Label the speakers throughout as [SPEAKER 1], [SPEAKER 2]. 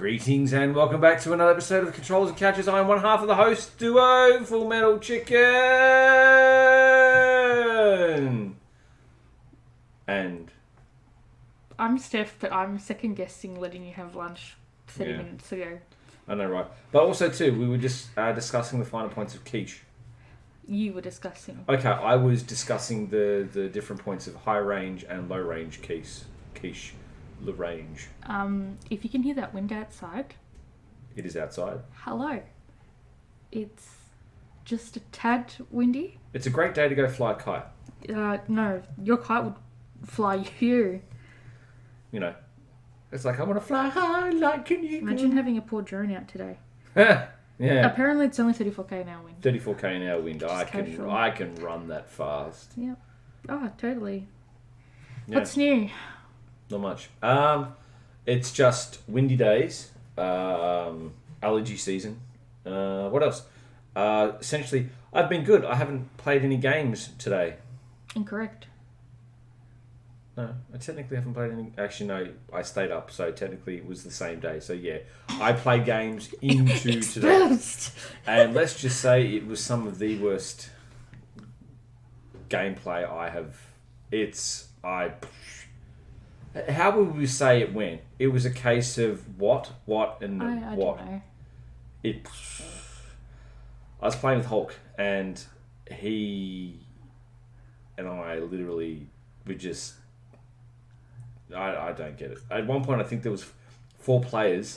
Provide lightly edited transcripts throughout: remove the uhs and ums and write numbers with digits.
[SPEAKER 1] Greetings and welcome back to another episode of Controllers and Couches. I'm one half of the host duo, FullMetalChicken. And
[SPEAKER 2] I'm Steph, but I'm second guessing letting you have lunch 30 minutes ago.
[SPEAKER 1] I know, right? But also too, we were just discussing the finer points of quiche.
[SPEAKER 2] You were discussing.
[SPEAKER 1] Okay, I was discussing the different points of high range and low range quiche. The range.
[SPEAKER 2] If you can hear that wind outside.
[SPEAKER 1] It is outside.
[SPEAKER 2] Hello. It's just a tad windy.
[SPEAKER 1] It's a great day to go fly a kite.
[SPEAKER 2] No, your kite would fly you.
[SPEAKER 1] You know, it's like, I want to fly high like an eagle.
[SPEAKER 2] Imagine having a poor drone out today.
[SPEAKER 1] Yeah.
[SPEAKER 2] Apparently it's only 34k an hour wind.
[SPEAKER 1] 34k an hour wind. I can run that fast.
[SPEAKER 2] Yep. Oh, totally.
[SPEAKER 1] Yeah.
[SPEAKER 2] What's new?
[SPEAKER 1] Not much. It's just windy days, allergy season. What else? Essentially, I've been good. I haven't played any games today.
[SPEAKER 2] Incorrect.
[SPEAKER 1] No, I technically haven't played any. Actually, no, I stayed up, so technically it was the same day. So yeah, I played games into today. And let's just say it was some of the worst gameplay I have. How would we say it went? It was a case of what, and
[SPEAKER 2] I
[SPEAKER 1] what.
[SPEAKER 2] Don't know.
[SPEAKER 1] I was playing with Hulk, and he and I literally were just. I don't get it. At one point, I think there was 4 players,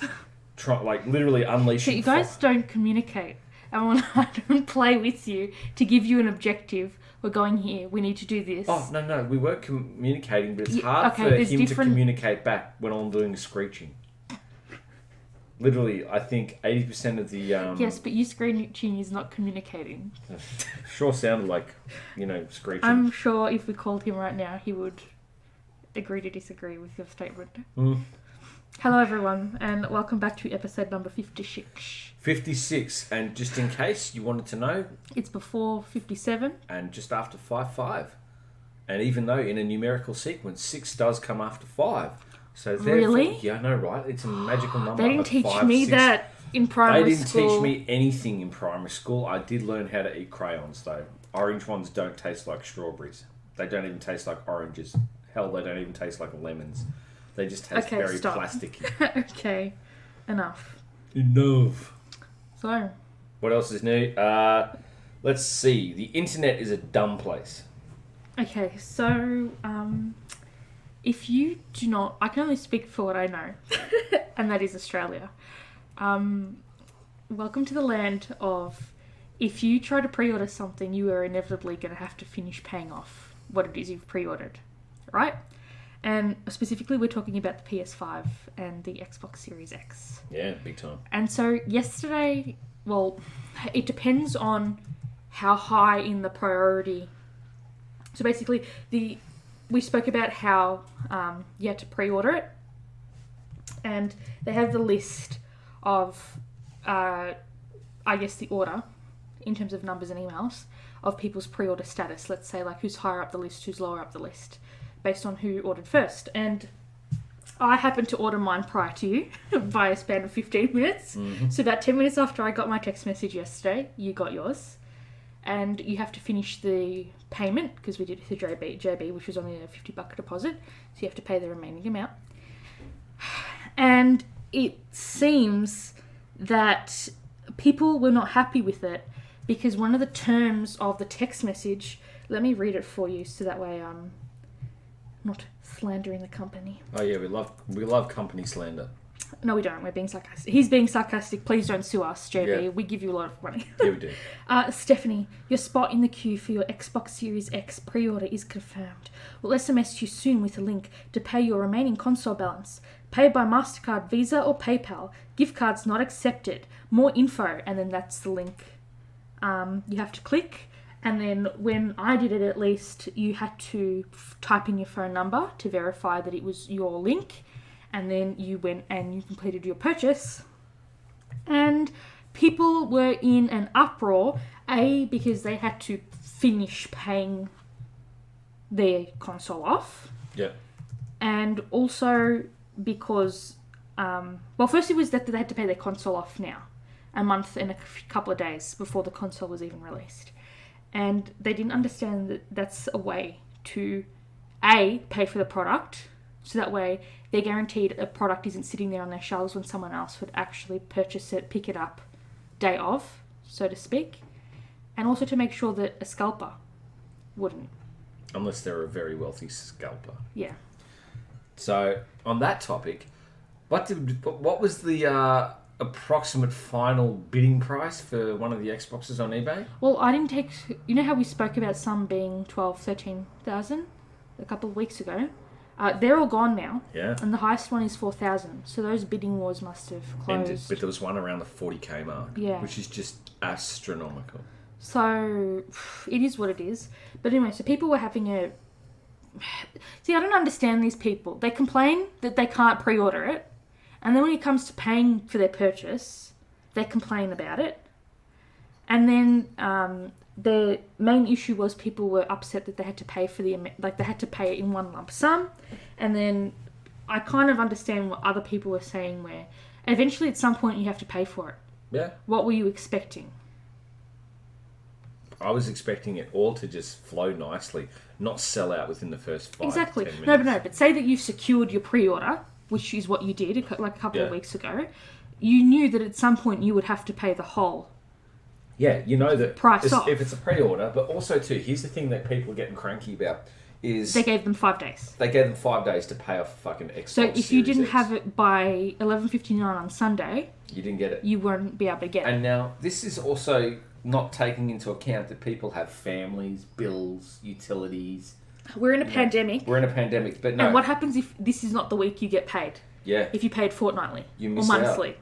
[SPEAKER 1] literally unleashing.
[SPEAKER 2] So you guys don't communicate. And when I don't play with you to give you an objective, we're going here, we need to do this.
[SPEAKER 1] Oh, no, we weren't communicating, but it's hard for him to communicate back when I'm doing screeching. Literally, I think 80% of the...
[SPEAKER 2] Yes, but you screeching is not communicating.
[SPEAKER 1] Sure sounded like, screeching.
[SPEAKER 2] I'm sure if we called him right now, he would agree to disagree with your statement. Hello, everyone, and welcome back to episode number 56.
[SPEAKER 1] 56, and just in case you wanted to know...
[SPEAKER 2] It's before 57.
[SPEAKER 1] And just after 5. And even though in a numerical sequence, 6 does come after 5. So
[SPEAKER 2] really?
[SPEAKER 1] Yeah, I know, right? It's a magical number.
[SPEAKER 2] They didn't teach me that in primary school.
[SPEAKER 1] They didn't teach me anything in primary school. I did learn how to eat crayons, though. Orange ones don't taste like strawberries. They don't even taste like oranges. Hell, they don't even taste like lemons. They just taste very plastic.
[SPEAKER 2] Okay, enough. So,
[SPEAKER 1] what else is new? Let's see. The internet is a dumb place.
[SPEAKER 2] Okay, so if you do not, I can only speak for what I know, and that is Australia. Welcome to the land of, if you try to pre-order something, you are inevitably going to have to finish paying off what it is you've pre-ordered, right? And specifically, we're talking about the PS5 and the Xbox Series X.
[SPEAKER 1] Yeah, big time.
[SPEAKER 2] And so yesterday, well, it depends on how high in the priority. So basically, we spoke about how you had to pre-order it. And they have the list of, I guess, the order, in terms of numbers and emails, of people's pre-order status. Let's say, like, who's higher up the list, who's lower up the list, based on who ordered first. And I happened to order mine prior to you by a span of 15 minutes. Mm-hmm. So about 10 minutes after I got my text message yesterday, you got yours. And you have to finish the payment, because we did it through JB, which was only a $50 deposit. So you have to pay the remaining amount. And it seems that people were not happy with it, because one of the terms of the text message, let me read it for you so that way I'm not slandering the company.
[SPEAKER 1] Oh yeah, we love company slander.
[SPEAKER 2] No, we don't. We're being sarcastic. He's being sarcastic. Please don't sue us, JB. Yeah. We give you a lot of money.
[SPEAKER 1] Yeah, we do.
[SPEAKER 2] Stephanie, your spot in the queue for your Xbox Series X pre-order is confirmed. We'll SMS you soon with a link to pay your remaining console balance. Pay by MasterCard, Visa, or PayPal. Gift cards not accepted. More info, and then that's the link. You have to click. And then when I did it, at least, you had to type in your phone number to verify that it was your link. And then you went and you completed your purchase. And people were in an uproar, because they had to finish paying their console off.
[SPEAKER 1] Yeah.
[SPEAKER 2] And also because Well, first it was that they had to pay their console off now, a month and a couple of days before the console was even released. And they didn't understand that that's a way to, A, pay for the product, so that way they're guaranteed a product isn't sitting there on their shelves when someone else would actually purchase it, pick it up, day of, so to speak. And also to make sure that a scalper wouldn't.
[SPEAKER 1] Unless they're a very wealthy scalper.
[SPEAKER 2] Yeah.
[SPEAKER 1] So, on that topic, what was the approximate final bidding price for one of the Xboxes on eBay?
[SPEAKER 2] Well, I didn't take... You know how we spoke about some being 12,000, 13,000 a couple of weeks ago? They're all gone now.
[SPEAKER 1] Yeah.
[SPEAKER 2] And the highest one is 4,000. So those bidding wars must have closed.
[SPEAKER 1] But there was one around the 40k mark.
[SPEAKER 2] Yeah.
[SPEAKER 1] Which is just astronomical.
[SPEAKER 2] So, it is what it is. But anyway, so people were having a... See, I don't understand these people. They complain that they can't pre-order it. And then when it comes to paying for their purchase, they complain about it. And then the main issue was people were upset that they had to pay for they had to pay it in one lump sum. And then I kind of understand what other people were saying where eventually at some point you have to pay for it.
[SPEAKER 1] Yeah.
[SPEAKER 2] What were you expecting?
[SPEAKER 1] I was expecting it all to just flow nicely, not sell out within the first 5
[SPEAKER 2] Exactly.
[SPEAKER 1] to 10 minutes.
[SPEAKER 2] But say that you've secured your pre-order, which is what you did like a couple of
[SPEAKER 1] Yeah.
[SPEAKER 2] weeks ago. You knew that at some point you would have to pay the whole.
[SPEAKER 1] Yeah, you know that
[SPEAKER 2] Price off.
[SPEAKER 1] if it's a pre-order, but also too, here's the thing that people are getting cranky about is
[SPEAKER 2] They gave them 5 days.
[SPEAKER 1] they gave them 5 days to pay off fucking Xbox.
[SPEAKER 2] So if you
[SPEAKER 1] Series
[SPEAKER 2] didn't
[SPEAKER 1] X.
[SPEAKER 2] have it by 11:59 on Sunday,
[SPEAKER 1] You didn't get it.
[SPEAKER 2] you wouldn't be able to get it.
[SPEAKER 1] And now, this is also not taking into account that people have families, bills, utilities.
[SPEAKER 2] We're in a pandemic.
[SPEAKER 1] We're in a pandemic, but no.
[SPEAKER 2] And what happens if this is not the week you get paid?
[SPEAKER 1] Yeah.
[SPEAKER 2] If you paid fortnightly
[SPEAKER 1] You
[SPEAKER 2] or
[SPEAKER 1] miss out.
[SPEAKER 2] monthly.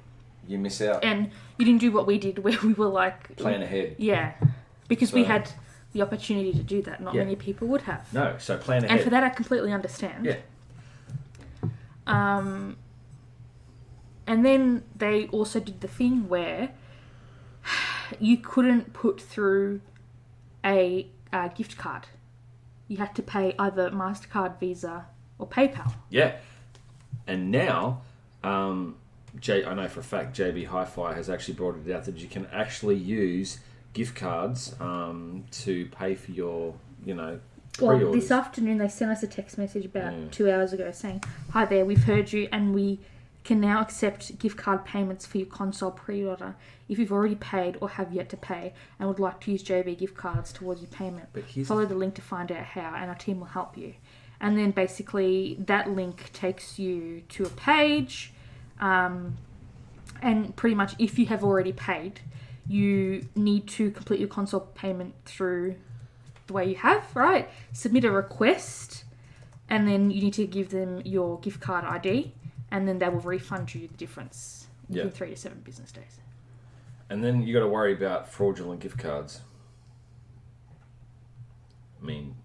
[SPEAKER 1] You miss out.
[SPEAKER 2] And you didn't do what we did where we were like...
[SPEAKER 1] Plan ahead.
[SPEAKER 2] Yeah. Because we
[SPEAKER 1] So-
[SPEAKER 2] had the opportunity to do that. Not
[SPEAKER 1] Yeah.
[SPEAKER 2] many people would have.
[SPEAKER 1] No, so plan ahead.
[SPEAKER 2] And for that I completely understand.
[SPEAKER 1] Yeah.
[SPEAKER 2] And then they also did the thing where you couldn't put through a gift card. You had to pay either MasterCard, Visa, or PayPal.
[SPEAKER 1] Yeah. And now, I know for a fact, JB Hi-Fi has actually brought it out that you can actually use gift cards to pay for your, pre-orders.
[SPEAKER 2] Well, this afternoon they sent us a text message about 2 hours ago saying, "Hi there, we've heard you and we can now accept gift card payments for your console pre-order if you've already paid or have yet to pay and would like to use JB gift cards towards your payment. Follow the link to find out how and our team will help you." And then basically that link takes you to a page and pretty much if you have already paid, you need to complete your console payment through the way you have, right? Submit a request and then you need to give them your gift card ID and then they will refund you the difference within 3 to 7 business days.
[SPEAKER 1] And then you got to worry about fraudulent gift cards. I mean,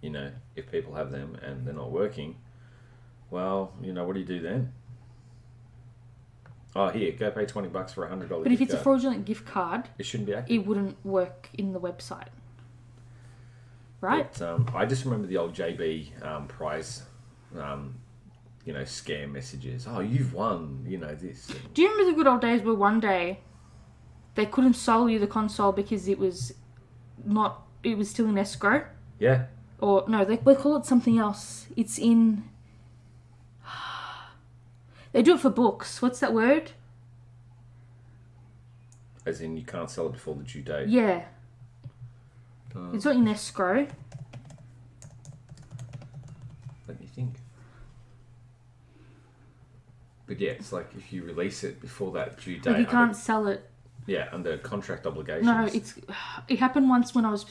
[SPEAKER 1] if people have them and they're not working, well, what do you do then? Oh, here, go pay $20 for a $100
[SPEAKER 2] But if it's a fraudulent gift card,
[SPEAKER 1] it shouldn't be active.
[SPEAKER 2] it wouldn't work in the website. Right?
[SPEAKER 1] But, I just remember the old JB prize, scam messages. Oh, you've won, this.
[SPEAKER 2] Do you remember the good old days where one day they couldn't sell you the console because it was still in escrow?
[SPEAKER 1] Yeah.
[SPEAKER 2] Or, no, they call it something else. It's in... They do it for books. What's that word?
[SPEAKER 1] As in, you can't sell it before the due date.
[SPEAKER 2] Yeah. It's not in escrow.
[SPEAKER 1] Let me think. But yeah, it's like if you release it before that due date.
[SPEAKER 2] Like you can't sell it.
[SPEAKER 1] Yeah, under contract obligations.
[SPEAKER 2] No, it happened once when I was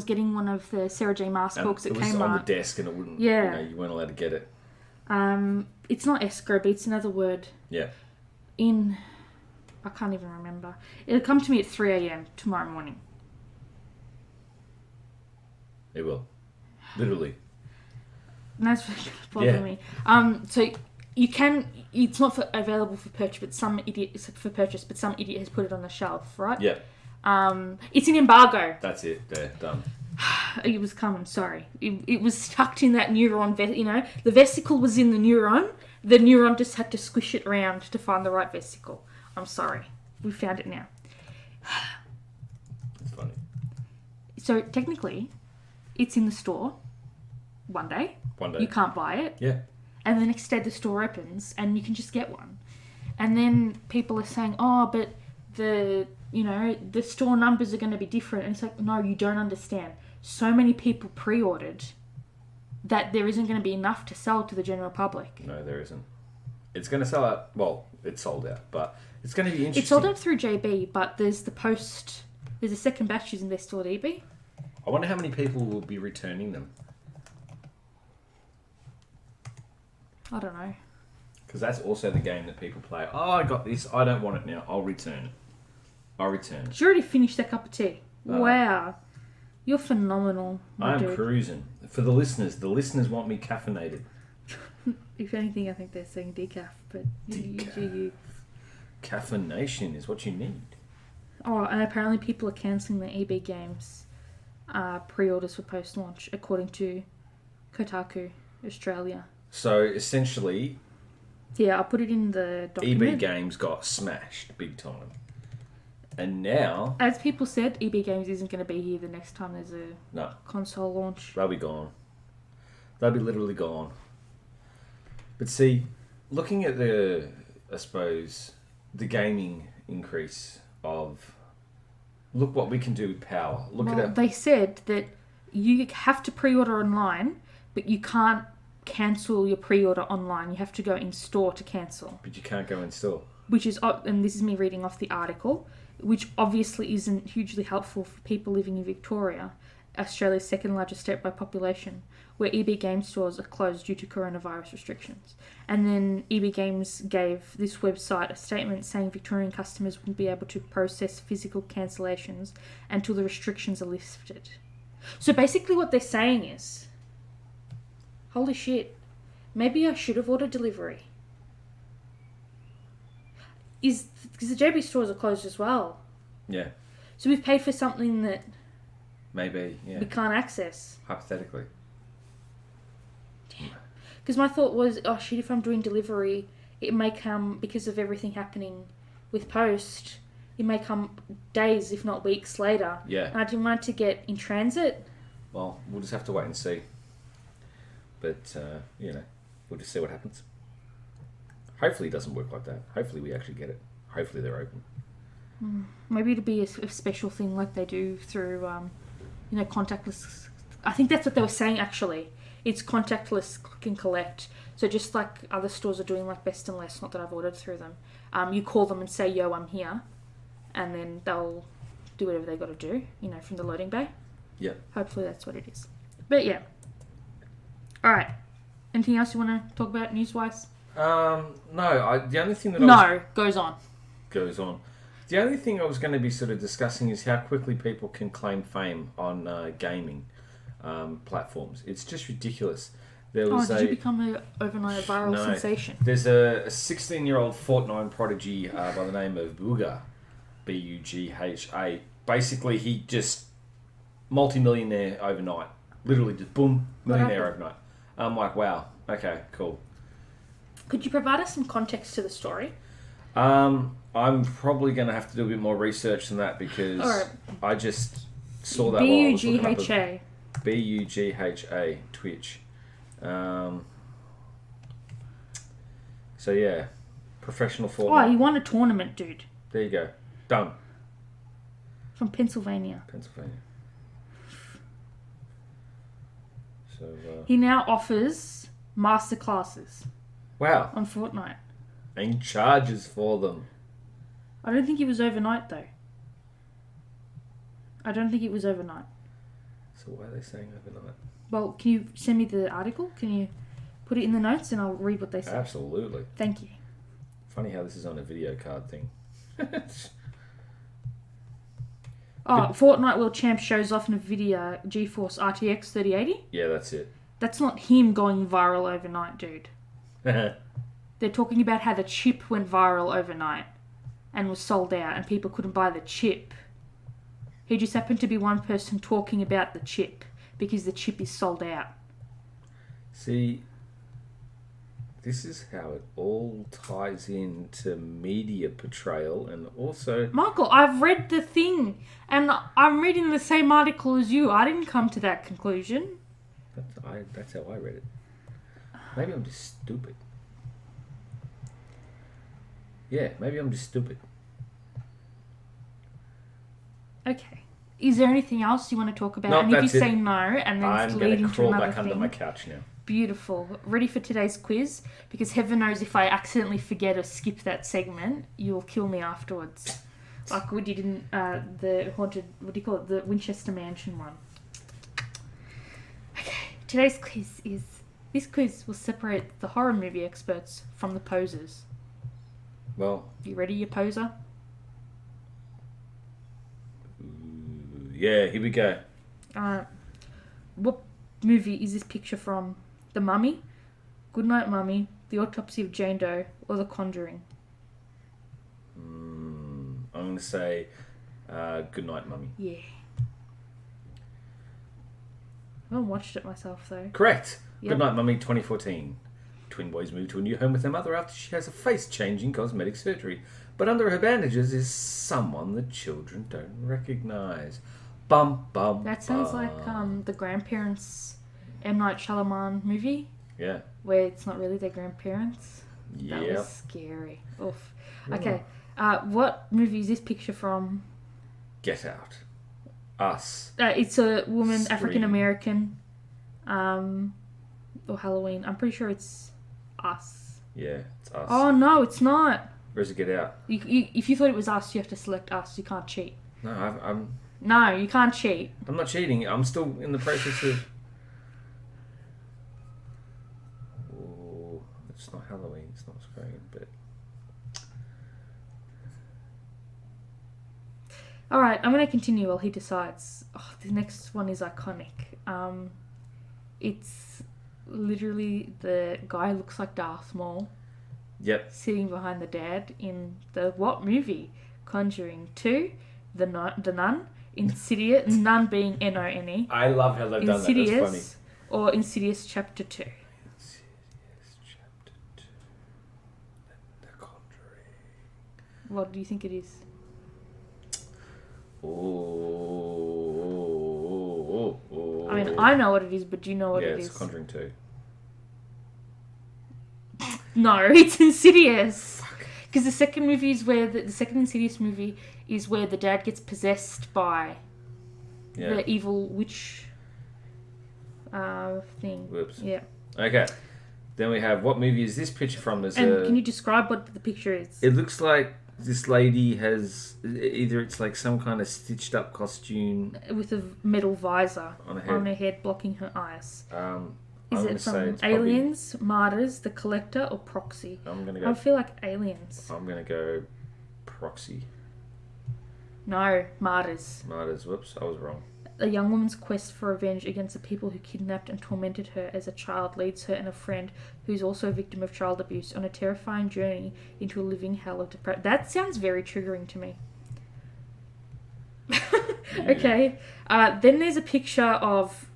[SPEAKER 2] getting one of the Sarah J. Maas books at Kmart.
[SPEAKER 1] It was on the desk and it wouldn't.
[SPEAKER 2] Yeah.
[SPEAKER 1] You weren't allowed to get it.
[SPEAKER 2] It's not escrow, but it's another word.
[SPEAKER 1] Yeah.
[SPEAKER 2] I can't even remember. It'll come to me at 3 a.m. tomorrow morning.
[SPEAKER 1] It will. Literally.
[SPEAKER 2] And that's bothering me. So you can. It's not available for purchase, but some idiot has put it on the shelf, right?
[SPEAKER 1] Yeah.
[SPEAKER 2] It's an embargo.
[SPEAKER 1] That's it. There, done.
[SPEAKER 2] It was coming, sorry. It was tucked in that neuron, the vesicle was in the neuron. The neuron just had to squish it around to find the right vesicle. I'm sorry. We found it now.
[SPEAKER 1] It's funny.
[SPEAKER 2] So, technically, it's in the store one day. You can't buy it.
[SPEAKER 1] Yeah.
[SPEAKER 2] And the next day the store opens and you can just get one. And then people are saying, oh, but the store numbers are going to be different. And it's like, no, you don't understand. So many people pre-ordered that there isn't going to be enough to sell to the general public.
[SPEAKER 1] No, there isn't. It's going to sell out. Well, it's sold out, but it's going to be interesting.
[SPEAKER 2] It's sold out through JB, but there's a second batch using their store at EB.
[SPEAKER 1] I wonder how many people will be returning them.
[SPEAKER 2] I don't know.
[SPEAKER 1] Because that's also the game that people play. Oh, I got this. I don't want it now. I'll return it.
[SPEAKER 2] Did you already finish that cup of tea? Wow. You're phenomenal.
[SPEAKER 1] I'm cruising. For the listeners want me caffeinated.
[SPEAKER 2] If anything, I think they're saying decaf, but
[SPEAKER 1] decaf. Caffeination is what you need.
[SPEAKER 2] Oh, and apparently people are cancelling the EB Games pre-orders for post-launch, according to Kotaku Australia.
[SPEAKER 1] So, essentially...
[SPEAKER 2] Yeah, I'll put it in the document.
[SPEAKER 1] EB Games got smashed big time. And now...
[SPEAKER 2] As people said, EB Games isn't going to be here the next time there's a console launch.
[SPEAKER 1] They'll be gone. They'll be literally gone. But see, looking at the gaming increase of... Look what we can do with power.
[SPEAKER 2] They said that you have to pre-order online, but you can't cancel your pre-order online. You have to go in store to cancel.
[SPEAKER 1] But you can't go in store.
[SPEAKER 2] Which is, and this is me reading off the article, which obviously isn't hugely helpful for people living in Victoria, Australia's second largest state by population, where EB Games stores are closed due to coronavirus restrictions. And then EB Games gave this website a statement saying Victorian customers wouldn't be able to process physical cancellations until the restrictions are lifted. So basically what they're saying is, holy shit, maybe I should have ordered delivery. Because the JB stores are closed as well.
[SPEAKER 1] Yeah.
[SPEAKER 2] So we've paid for something that
[SPEAKER 1] maybe, yeah,
[SPEAKER 2] we can't access.
[SPEAKER 1] Hypothetically.
[SPEAKER 2] Damn. Because my thought was, oh shit, if I'm doing delivery, it may come, because of everything happening with post, it may come days, if not weeks later.
[SPEAKER 1] Yeah.
[SPEAKER 2] And I didn't want it to get in transit.
[SPEAKER 1] Well, we'll just have to wait and see. But, we'll just see what happens. Hopefully it doesn't work like that. Hopefully we actually get it. Hopefully they're open.
[SPEAKER 2] Maybe it'll be a special thing like they do through, contactless. I think that's what they were saying, actually. It's contactless click and collect. So just like other stores are doing, like Best and Less, not that I've ordered through them, you call them and say, yo, I'm here. And then they'll do whatever they got to do, from the loading bay.
[SPEAKER 1] Yeah.
[SPEAKER 2] Hopefully that's what it is. But yeah. All right. Anything else you want to talk about news-wise?
[SPEAKER 1] No. The only thing that
[SPEAKER 2] goes on.
[SPEAKER 1] Goes on. The only thing I was going to be sort of discussing is how quickly people can claim fame on gaming platforms. It's just ridiculous. Did
[SPEAKER 2] you become an overnight viral sensation?
[SPEAKER 1] There's a 16-year-old Fortnite prodigy by the name of Bugha, Bugha. Basically, he just multi-millionaire overnight. Literally just boom, millionaire overnight. I'm like, wow, okay, cool.
[SPEAKER 2] Could you provide us some context to the story?
[SPEAKER 1] I'm probably going to have to do a bit more research than that because I just saw that while I was looking up
[SPEAKER 2] Bugha.
[SPEAKER 1] Bugha, Twitch. So yeah, professional Fortnite.
[SPEAKER 2] Oh, he won a tournament, dude.
[SPEAKER 1] There you go. Done.
[SPEAKER 2] From Pennsylvania.
[SPEAKER 1] So
[SPEAKER 2] he now offers masterclasses.
[SPEAKER 1] Wow.
[SPEAKER 2] On Fortnite.
[SPEAKER 1] And charges for them.
[SPEAKER 2] I don't think it was overnight, though.
[SPEAKER 1] So why are they saying overnight?
[SPEAKER 2] Well, can you send me the article? Can you put it in the notes and I'll read what they say?
[SPEAKER 1] Absolutely.
[SPEAKER 2] Thank you.
[SPEAKER 1] Funny how this is on a video card thing.
[SPEAKER 2] Fortnite World Champ shows off NVIDIA GeForce RTX 3080?
[SPEAKER 1] Yeah, that's it.
[SPEAKER 2] That's not him going viral overnight, dude. They're talking about how the chip went viral overnight and was sold out and people couldn't buy the chip. He just happened to be one person talking about the chip because the chip is sold out.
[SPEAKER 1] See, this is how it all ties into media portrayal and also...
[SPEAKER 2] Michael, I've read the thing and I'm reading the same article as you. I didn't come to that conclusion.
[SPEAKER 1] That's how I read it. Maybe I'm just stupid. Yeah, maybe I'm just stupid.
[SPEAKER 2] Okay. Is there anything else you want to talk about?
[SPEAKER 1] No,
[SPEAKER 2] and if you
[SPEAKER 1] that's it.
[SPEAKER 2] say no, and then
[SPEAKER 1] I'm
[SPEAKER 2] it's
[SPEAKER 1] going
[SPEAKER 2] leading
[SPEAKER 1] to
[SPEAKER 2] to
[SPEAKER 1] crawl
[SPEAKER 2] another
[SPEAKER 1] back
[SPEAKER 2] thing.
[SPEAKER 1] under my couch now.
[SPEAKER 2] Beautiful. Ready for today's quiz? Because heaven knows if I accidentally forget or skip that segment, you'll kill me afterwards. Like we did in the haunted, what do you call it? The Winchester Mansion one. Okay. Today's quiz is... This quiz will separate the horror movie experts from the posers.
[SPEAKER 1] Well...
[SPEAKER 2] You ready, you poser?
[SPEAKER 1] Yeah, here we go.
[SPEAKER 2] What movie is this picture from? The Mummy, Goodnight Mummy, The Autopsy of Jane Doe, or The Conjuring?
[SPEAKER 1] I'm going to say Goodnight Mummy.
[SPEAKER 2] Yeah. I haven't watched it myself though.
[SPEAKER 1] Correct.
[SPEAKER 2] Yep.
[SPEAKER 1] Goodnight Mummy 2014. Twin boys move to a new home with their mother after she has a face-changing cosmetic surgery. But under her bandages is someone the children don't recognise. Bum, bum,
[SPEAKER 2] That sounds
[SPEAKER 1] bum.
[SPEAKER 2] like the grandparents' M. Night Shyamalan movie,
[SPEAKER 1] Yeah.
[SPEAKER 2] where it's not really their grandparents. That
[SPEAKER 1] Yeah.
[SPEAKER 2] was scary. Oof. Okay. What movie is this picture from?
[SPEAKER 1] Get Out. Us.
[SPEAKER 2] It's a woman,
[SPEAKER 1] Scream.
[SPEAKER 2] African American, or Halloween. I'm pretty sure it's Us.
[SPEAKER 1] Yeah, it's Us.
[SPEAKER 2] Oh no, it's not.
[SPEAKER 1] Where's it Get Out?
[SPEAKER 2] If you thought it was Us, you have to select Us. You can't cheat.
[SPEAKER 1] No,
[SPEAKER 2] No, you can't cheat.
[SPEAKER 1] I'm not cheating. I'm still in the process of... Oh, it's not Halloween. It's not Scream, but...
[SPEAKER 2] All right, I'm going to continue while he decides. Oh, the next one is iconic. It's literally the guy who looks like Darth Maul.
[SPEAKER 1] Yep.
[SPEAKER 2] Sitting behind the dad in the what movie? Conjuring 2, The Nun, Insidious, Nun being N-O-N-E.
[SPEAKER 1] I love how they've done that. That's funny.
[SPEAKER 2] Insidious or Insidious Chapter 2.
[SPEAKER 1] Insidious Chapter 2. The Conjuring.
[SPEAKER 2] What do you think it is?
[SPEAKER 1] Oh.
[SPEAKER 2] I mean, I know what it is, but do you know what
[SPEAKER 1] yeah,
[SPEAKER 2] it
[SPEAKER 1] it's
[SPEAKER 2] is?
[SPEAKER 1] Conjuring 2.
[SPEAKER 2] No, it's Insidious. Because the second movie is where the second Insidious movie is where the dad gets possessed by the evil witch thing.
[SPEAKER 1] Whoops.
[SPEAKER 2] Yeah.
[SPEAKER 1] Okay. Then we have, what movie is this picture from?
[SPEAKER 2] Can you describe what the picture is?
[SPEAKER 1] It looks like this lady has, either it's like some kind of stitched up costume
[SPEAKER 2] With a metal visor
[SPEAKER 1] on
[SPEAKER 2] her head blocking her eyes. Is
[SPEAKER 1] I'm
[SPEAKER 2] it
[SPEAKER 1] gonna say
[SPEAKER 2] from
[SPEAKER 1] it's
[SPEAKER 2] Aliens, Martyrs, The Collector, or Proxy?
[SPEAKER 1] I'm gonna
[SPEAKER 2] I
[SPEAKER 1] go.
[SPEAKER 2] feel like Aliens.
[SPEAKER 1] I'm gonna go Proxy.
[SPEAKER 2] No, Martyrs.
[SPEAKER 1] Martyrs. Whoops, I was wrong.
[SPEAKER 2] A young woman's quest for revenge against the people who kidnapped and tormented her as a child leads her and a friend who's also a victim of child abuse on a terrifying journey into a living hell of depression. That sounds very triggering to me. Okay. Then there's a picture of...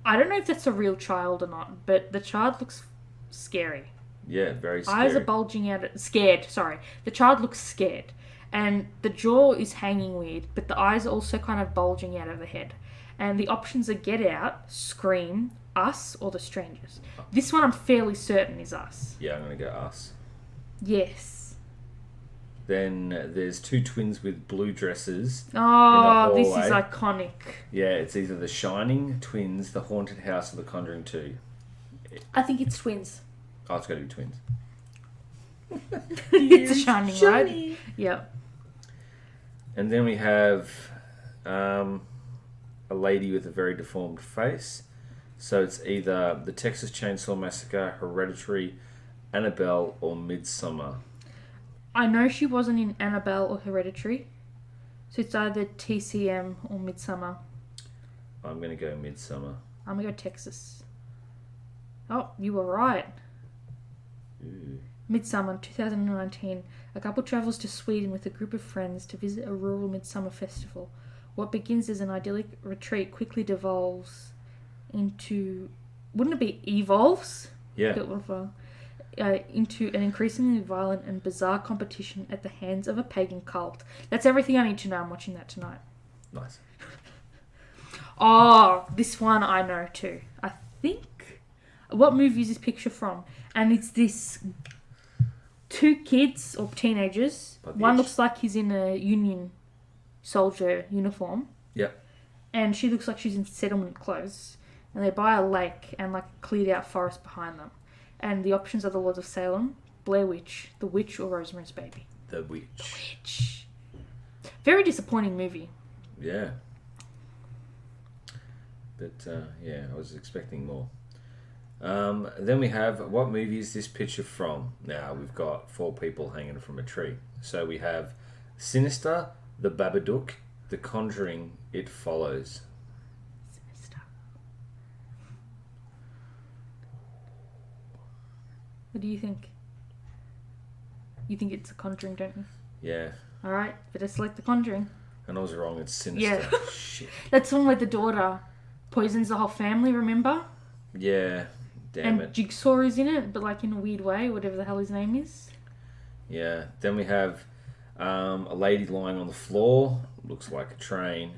[SPEAKER 2] I don't know if that's a real child or not, but the child looks scary.
[SPEAKER 1] Yeah, very scary.
[SPEAKER 2] Eyes are bulging out. Scared, sorry. The child looks scared. And the jaw is hanging weird, but the eyes are also kind of bulging out of the head. And the options are Get Out, Scream, Us, or The Strangers. This one I'm fairly certain is Us.
[SPEAKER 1] Yeah, I'm gonna go Us.
[SPEAKER 2] Yes.
[SPEAKER 1] Then there's two twins with blue dresses.
[SPEAKER 2] Oh,
[SPEAKER 1] in the
[SPEAKER 2] this is
[SPEAKER 1] hallway.
[SPEAKER 2] iconic.
[SPEAKER 1] Yeah, it's either The Shining, Twins, The Haunted House, or The Conjuring 2.
[SPEAKER 2] I think it's twins.
[SPEAKER 1] Oh, it's got to be twins.
[SPEAKER 2] It's a Shining, right? Yep.
[SPEAKER 1] And then we have a lady with a very deformed face. So it's either The Texas Chainsaw Massacre, Hereditary, Annabelle, or Midsommar.
[SPEAKER 2] I know she wasn't in Annabelle or Hereditary. So it's either TCM or Midsommar.
[SPEAKER 1] I'm going to go Midsommar.
[SPEAKER 2] I'm going to go Texas. Oh, you were right.
[SPEAKER 1] Ooh.
[SPEAKER 2] Midsummer 2019. A couple travels to Sweden with a group of friends to visit a rural midsummer festival. What begins as an idyllic retreat quickly devolves into... Wouldn't it be evolves?
[SPEAKER 1] Yeah.
[SPEAKER 2] Into an increasingly violent and bizarre competition at the hands of a pagan cult. That's everything I need to know. I'm watching that tonight.
[SPEAKER 1] Nice.
[SPEAKER 2] Oh, this one I know too. I think... What movie is this picture from? And it's this... Two kids, or teenagers. One looks like he's in a Union soldier uniform.
[SPEAKER 1] Yep.
[SPEAKER 2] And she looks like she's in settlement clothes. And they're by a lake and like a cleared out forest behind them. And the options are The Lords of Salem, Blair Witch, The Witch, or Rosemary's Baby.
[SPEAKER 1] The Witch.
[SPEAKER 2] The Witch. Very disappointing movie.
[SPEAKER 1] Yeah. But, I was expecting more. Then we have, what movie is this picture from? Now, we've got 4 people hanging from a tree. So we have Sinister, The Babadook, The Conjuring, It Follows.
[SPEAKER 2] Sinister. What do you think? You think it's a Conjuring, don't you?
[SPEAKER 1] Yeah.
[SPEAKER 2] Alright, better select The Conjuring.
[SPEAKER 1] And I was wrong, it's Sinister.
[SPEAKER 2] Yeah.
[SPEAKER 1] Shit.
[SPEAKER 2] That's the one where the daughter poisons the whole family, remember?
[SPEAKER 1] Yeah. Damn
[SPEAKER 2] and
[SPEAKER 1] it.
[SPEAKER 2] Jigsaw is in it, but like in a weird way, whatever the hell his name is.
[SPEAKER 1] Yeah. Then we have a lady lying on the floor. Looks like a train.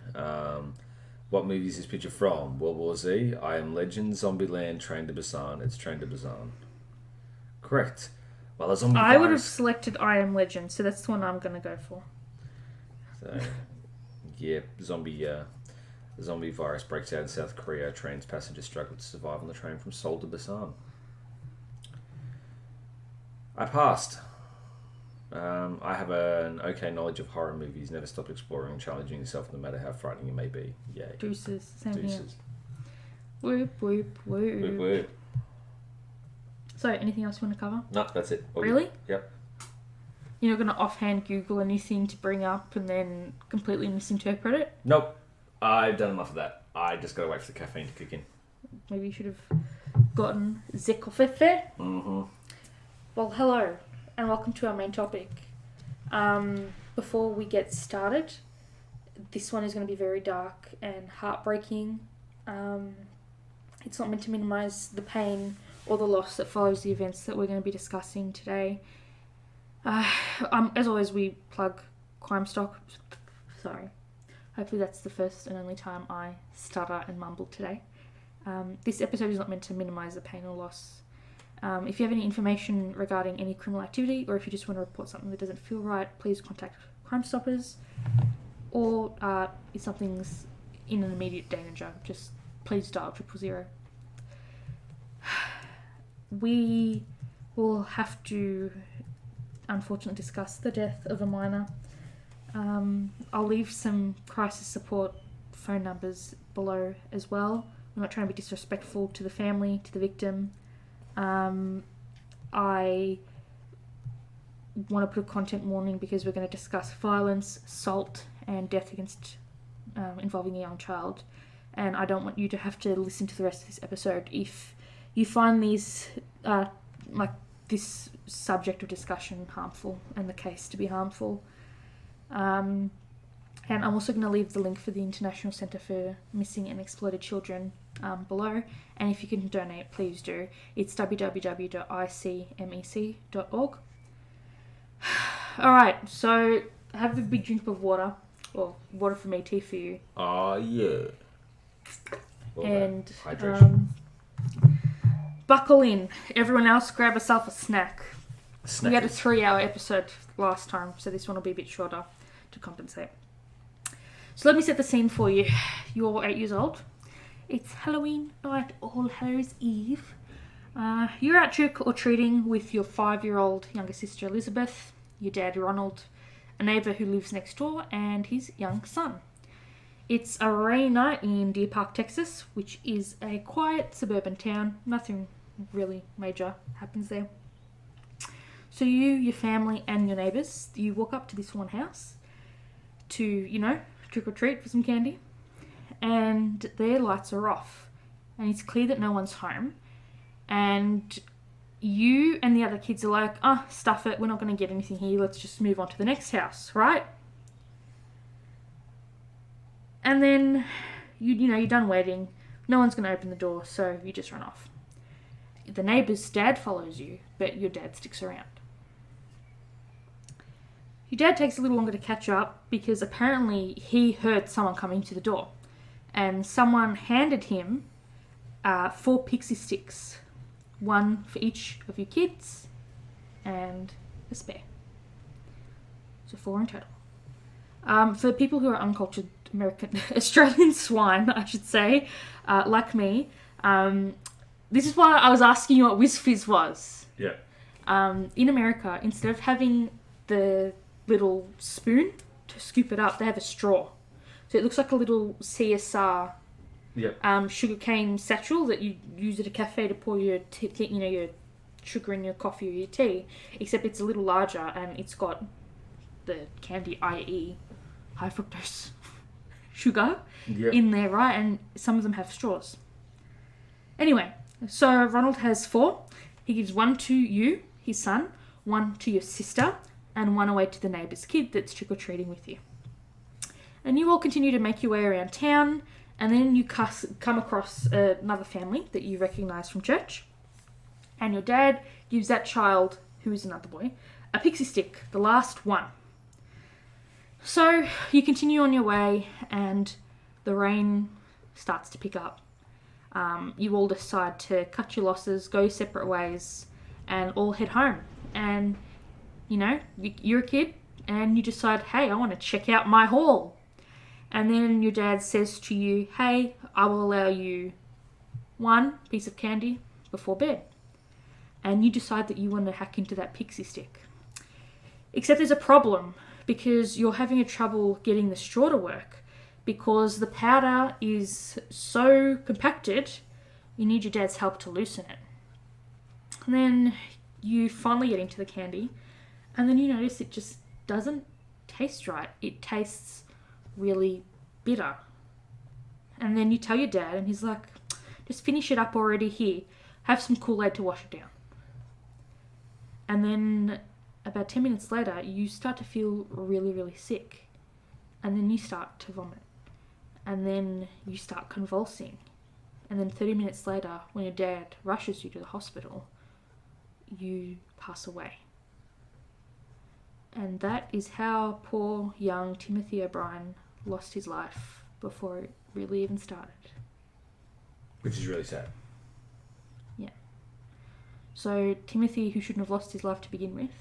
[SPEAKER 1] What movie is this picture from? World War Z, I Am Legend, Zombieland, Train to Busan. It's Train to Busan. Correct. Well, a zombie
[SPEAKER 2] I would have
[SPEAKER 1] virus...
[SPEAKER 2] selected I Am Legend, so that's the one I'm going to go for.
[SPEAKER 1] So, yeah, the zombie virus breaks out in South Korea. Train's passengers struggle to survive on the train from Seoul to Busan. I passed. I have an okay knowledge of horror movies. Never stop exploring and challenging yourself, no matter how frightening it may be. Yay.
[SPEAKER 2] Deuces. Same here.
[SPEAKER 1] Deuces.
[SPEAKER 2] Whoop, whoop, whoop.
[SPEAKER 1] Whoop, whoop.
[SPEAKER 2] So, anything else you want to cover?
[SPEAKER 1] No, that's it. All
[SPEAKER 2] Really?
[SPEAKER 1] good. Yep.
[SPEAKER 2] You're not going to offhand Google anything to bring up and then completely misinterpret it?
[SPEAKER 1] Nope. I've done enough of that. I just got to wait for the caffeine to kick in.
[SPEAKER 2] Maybe you should have gotten Stephfafahh.
[SPEAKER 1] Mm-hmm.
[SPEAKER 2] Well, hello, and welcome to our main topic. Before we get started, this one is going to be very dark and heartbreaking. It's not meant to minimise the pain or the loss that follows the events that we're going to be discussing today. As always, we plug Crimetober. Sorry. Hopefully that's the first and only time I stutter and mumble today. This episode is not meant to minimise the pain or loss. If you have any information regarding any criminal activity, or if you just want to report something that doesn't feel right, please contact Crime Stoppers. Or if something's in an immediate danger, just please dial 000. We will have to, unfortunately, discuss the death of a minor. I'll leave some crisis support phone numbers below as well. I'm not trying to be disrespectful to the family, to the victim. I want to put a content warning because we're going to discuss violence, assault, and death against involving a young child. And I don't want you to have to listen to the rest of this episode if you find these, this subject of discussion harmful and the case to be harmful. And I'm also going to leave the link for the International Centre for Missing and Exploited Children below. And if you can donate, please do. It's www.icmec.org. Alright, so have a big drink of water. Or water for me, tea for you.
[SPEAKER 1] Oh, yeah. Well,
[SPEAKER 2] and
[SPEAKER 1] hydration.
[SPEAKER 2] Buckle in. Everyone else, grab yourself a snack.
[SPEAKER 1] Snack.
[SPEAKER 2] We had a 3-hour episode last time, so this one will be a bit shorter to compensate. So let me set the scene for you. You're 8 years old. It's Halloween night, All Hallows Eve. You're out trick-or-treating with your 5-year-old younger sister Elizabeth, your dad Ronald, a neighbour who lives next door, and his young son. It's a rainy night in Deer Park, Texas, which is a quiet suburban town. Nothing really major happens there. So you, your family, and your neighbours, you walk up to this one house to, trick-or-treat for some candy. And their lights are off. And it's clear that no one's home. And you and the other kids are like, stuff it, we're not going to get anything here, let's just move on to the next house, right? And then, you're done waiting. No one's going to open the door, so you just run off. The neighbour's dad follows you, but your dad sticks around. Your dad takes a little longer to catch up because apparently he heard someone coming to the door. And someone handed him 4 pixie sticks. 1 for each of your kids and a spare. So 4 in total. For people who are uncultured Australian swine, I should say, like me, this is why I was asking you what Whiz Fizz was.
[SPEAKER 1] Yeah.
[SPEAKER 2] In America, instead of having the little spoon to scoop it up, they have a straw. So it looks like a little CSR sugarcane satchel that you use at a cafe to pour your your sugar in your coffee or your tea, except it's a little larger and it's got the candy, i.e. high fructose sugar in there, right? And some of them have straws. Anyway, so Ronald has 4. He gives 1 to you, his son, 1 to your sister, and 1 away to the neighbour's kid that's trick-or-treating with you. And you all continue to make your way around town, and then you come across another family that you recognise from church. And your dad gives that child, who is another boy, a pixie stick, the last one. So you continue on your way, and the rain starts to pick up. You all decide to cut your losses, go separate ways, and all head home. And, you're a kid, and you decide, hey, I want to check out my haul. And then your dad says to you, hey, I will allow you 1 piece of candy before bed. And you decide that you want to hack into that pixie stick. Except there's a problem, because you're having trouble getting the straw to work, because the powder is so compacted, you need your dad's help to loosen it. And then you finally get into the candy, and then you notice it just doesn't taste right. It tastes really bitter. And then you tell your dad, and he's like, just finish it up already, here. Have some Kool-Aid to wash it down. And then about 10 minutes later, you start to feel really, really sick. And then you start to vomit. And then you start convulsing. And then 30 minutes later, when your dad rushes you to the hospital, you pass away. And that is how poor young Timothy O'Brien lost his life before it really even started.
[SPEAKER 1] Which is really sad.
[SPEAKER 2] Yeah. So Timothy, who shouldn't have lost his life to begin with,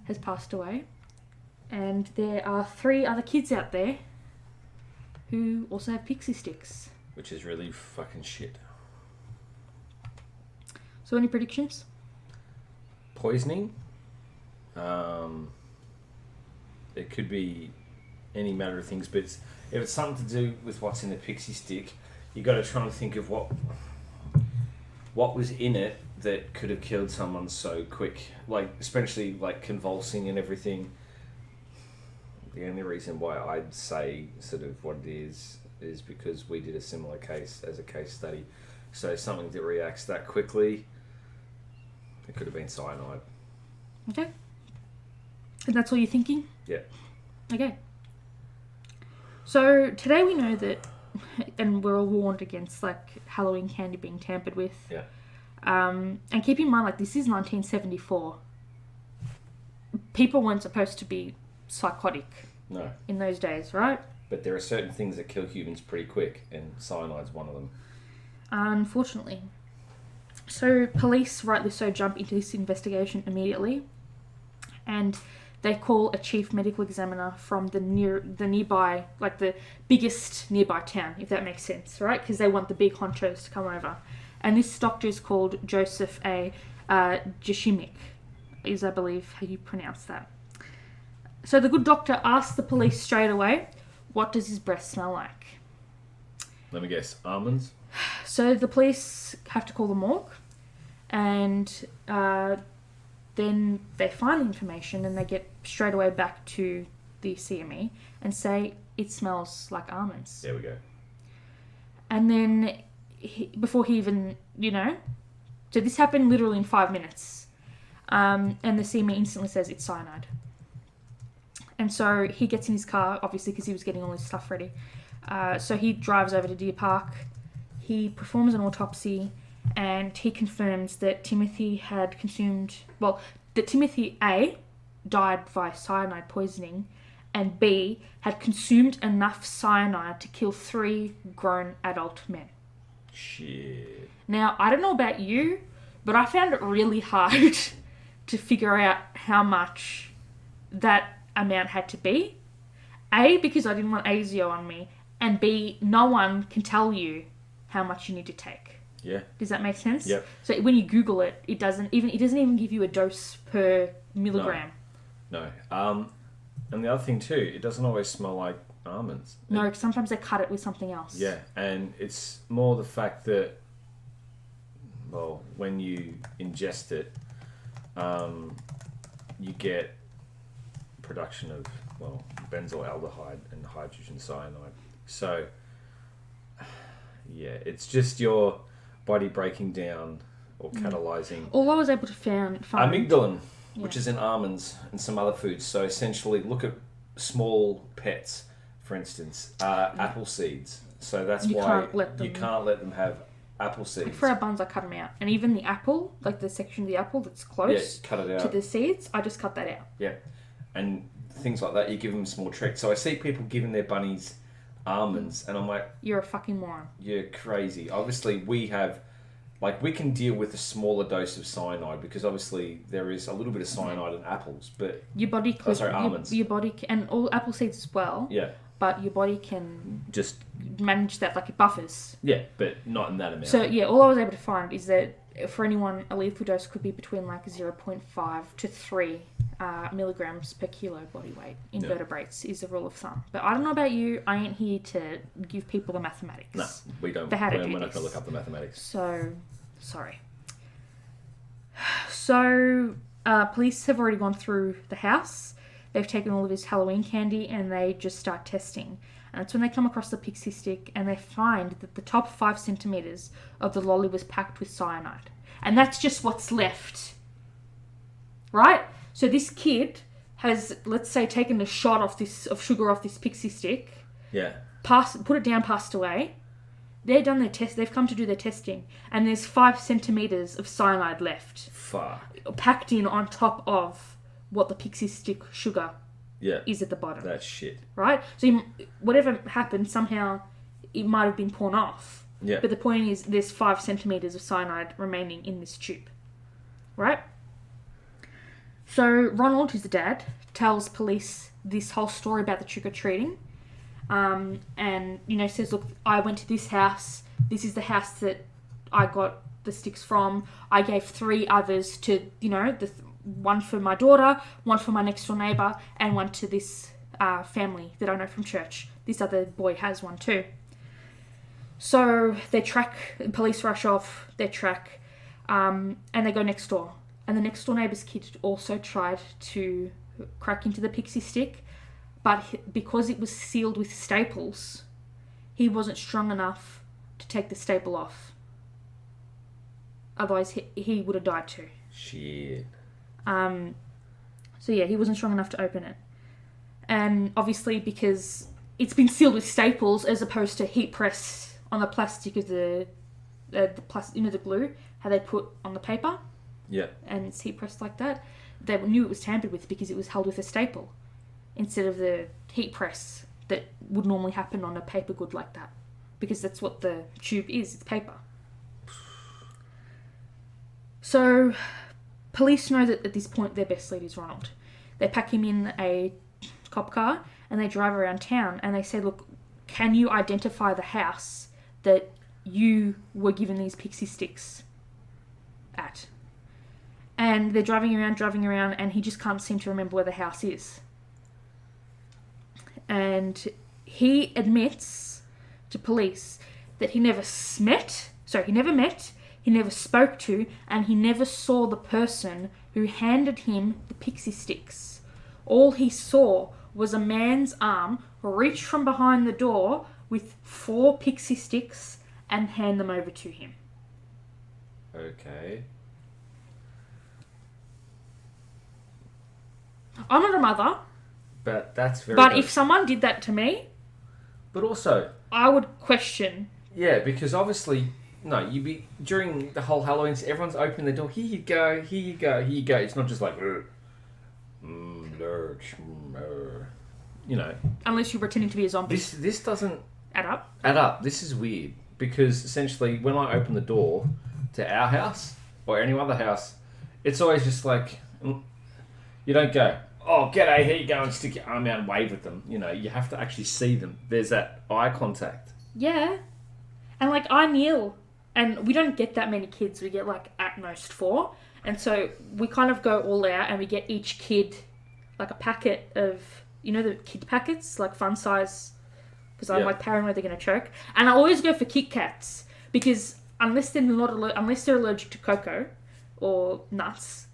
[SPEAKER 2] has passed away. And there are 3 other kids out there who also have pixie sticks.
[SPEAKER 1] Which is really fucking shit.
[SPEAKER 2] So any predictions?
[SPEAKER 1] Poisoning. It could be any matter of things, but if it's something to do with what's in the pixie stick, you got to try and think of what was in it that could have killed someone so quick, like especially like convulsing and everything. The only reason why I'd say sort of what it is because we did a similar case as a case study. So something that reacts that quickly, it could have been cyanide.
[SPEAKER 2] Okay. And that's all you're thinking?
[SPEAKER 1] Yeah.
[SPEAKER 2] Okay. So today we know that, and we're all warned against like Halloween candy being tampered with.
[SPEAKER 1] Yeah.
[SPEAKER 2] And keep in mind, like, this is 1974. People weren't supposed to be psychotic.
[SPEAKER 1] No.
[SPEAKER 2] In those days, right?
[SPEAKER 1] But there are certain things that kill humans pretty quick, and cyanide's one of them.
[SPEAKER 2] Unfortunately. So police, rightly so, jump into this investigation immediately, and they call a chief medical examiner from the nearby, like the biggest nearby town, if that makes sense, right? Because they want the big honchos to come over. And this doctor is called Joseph A. Jashimik, is I believe how you pronounce that. So the good doctor asks the police straight away, what does his breath smell like?
[SPEAKER 1] Let me guess, almonds?
[SPEAKER 2] So the police have to call the morgue, and then they find the information and they get straight away back to the CME and say it smells like almonds.
[SPEAKER 1] There we go.
[SPEAKER 2] And then before he even, so this happened literally in 5 minutes, and the CME instantly says it's cyanide. And so he gets in his car, obviously because he was getting all his stuff ready, So he drives over to Deer Park. He performs an autopsy, and he confirms that Timothy had consumed... Well, that Timothy A died via cyanide poisoning, and B had consumed enough cyanide to kill 3 grown adult men.
[SPEAKER 1] Shit.
[SPEAKER 2] Now, I don't know about you, but I found it really hard to figure out how much that amount had to be. A, because I didn't want ASIO on me, and B, no one can tell you how much you need to take.
[SPEAKER 1] Yeah.
[SPEAKER 2] Does that make sense?
[SPEAKER 1] Yep.
[SPEAKER 2] So when you Google it, it doesn't even give you a dose per milligram.
[SPEAKER 1] No. And the other thing too, it doesn't always smell like almonds.
[SPEAKER 2] No, sometimes they cut it with something else.
[SPEAKER 1] Yeah, and it's more the fact that, well, when you ingest it, you get production of, well, benzaldehyde and hydrogen cyanide. So, yeah, it's just your body breaking down or catalyzing.
[SPEAKER 2] All I was able to find...
[SPEAKER 1] Amygdalin, which is in almonds and some other foods. So essentially, look at small pets, for instance, apple seeds. So that's why you can't let them have apple seeds.
[SPEAKER 2] Like for our buns, I cut them out. And even the apple, like the section of the apple that's close
[SPEAKER 1] cut it out
[SPEAKER 2] to the seeds, I just cut that out.
[SPEAKER 1] Yeah. And things like that, you give them small tricks. So I see people giving their bunnies almonds, and I'm like...
[SPEAKER 2] You're a fucking moron.
[SPEAKER 1] You're crazy. Obviously, we have... Like, we can deal with a smaller dose of cyanide because obviously there is a little bit of cyanide in apples, but...
[SPEAKER 2] Your body could...
[SPEAKER 1] almonds.
[SPEAKER 2] Your body can... And all apple seeds as well.
[SPEAKER 1] Yeah.
[SPEAKER 2] But your body can...
[SPEAKER 1] Just...
[SPEAKER 2] manage that, like it buffers.
[SPEAKER 1] Yeah, but not in that amount.
[SPEAKER 2] So, yeah, all I was able to find is that for anyone, a lethal dose could be between like 0.5 to 3 milligrams per kilo body weight in vertebrates is the rule of thumb. But I don't know about you, I ain't here to give people the mathematics.
[SPEAKER 1] No, we don't.
[SPEAKER 2] We're not
[SPEAKER 1] going to look up the mathematics.
[SPEAKER 2] So, sorry. So, police have already gone through the house. They've taken all of his Halloween candy and they just start testing. And it's when they come across the pixie stick and they find that the top 5 centimetres of the lolly was packed with cyanide. And that's just what's left. Right? So this kid has, let's say, taken a shot of sugar off this pixie stick.
[SPEAKER 1] Yeah.
[SPEAKER 2] Put it down, passed away. They've done their test. They've come to do their testing. And there's 5 centimetres of cyanide left.
[SPEAKER 1] Fuck.
[SPEAKER 2] Packed in on top of what the pixie stick sugar is at the bottom.
[SPEAKER 1] That's shit.
[SPEAKER 2] Right? So whatever happened, somehow it might have been torn off.
[SPEAKER 1] Yeah.
[SPEAKER 2] But the point is there's 5 centimetres of cyanide remaining in this tube. Right? So Ronald, who's the dad, tells police this whole story about the trick-or-treating. And, says, look, I went to this house. This is the house that I got the sticks from. I gave 3 others to, one for my daughter, one for my next door neighbour, and one to this family that I know from church. This other boy has one too. So police rush off, they track, and they go next door. And the next door neighbour's kid also tried to crack into the pixie stick, but because it was sealed with staples, he wasn't strong enough to take the staple off. Otherwise, he would have died too.
[SPEAKER 1] Shit.
[SPEAKER 2] So yeah, he wasn't strong enough to open it. And obviously because it's been sealed with staples as opposed to heat press on the plastic of the glue, how they put on the paper.
[SPEAKER 1] Yeah. And
[SPEAKER 2] it's heat pressed like that. They knew it was tampered with because it was held with a staple instead of the heat press that would normally happen on a paper good like that. Because that's what the tube is, it's paper. So... police know that at this point their best lead is Ronald. They pack him in a cop car and they drive around town and they say, look, can you identify the house that you were given these pixie sticks at? And they're driving around and he just can't seem to remember where the house is. And he admits to police that he never met, he never spoke to, and he never saw the person who handed him the pixie sticks. All he saw was a man's arm reach from behind the door with 4 pixie sticks and hand them over to him.
[SPEAKER 1] Okay.
[SPEAKER 2] I'm not a mother.
[SPEAKER 1] But that's very...
[SPEAKER 2] But if someone did that to me,
[SPEAKER 1] But also,
[SPEAKER 2] I would question.
[SPEAKER 1] yeah, because obviously, no, you'd be during the whole Halloween. Everyone's opening the door. Here you go. Here you go. Here you go. It's not just like, lurch, you know.
[SPEAKER 2] Unless you're pretending to be a zombie.
[SPEAKER 1] This doesn't
[SPEAKER 2] Add up.
[SPEAKER 1] add up. This is weird because essentially, when I open the door to our house or any other house, it's always just like, you don't go, oh, g'day, here you go, and stick your arm out and wave at them. You know, you have to actually see them. There's that eye contact.
[SPEAKER 2] Yeah. And like I kneel, and we don't get that many kids. We get like at most 4. And so we kind of go all out and we get each kid like a packet of, you know, the kid packets, like fun size, because I'm like paranoid they're going to choke. And I always go for Kit Kats because unless they're allergic to cocoa or nuts,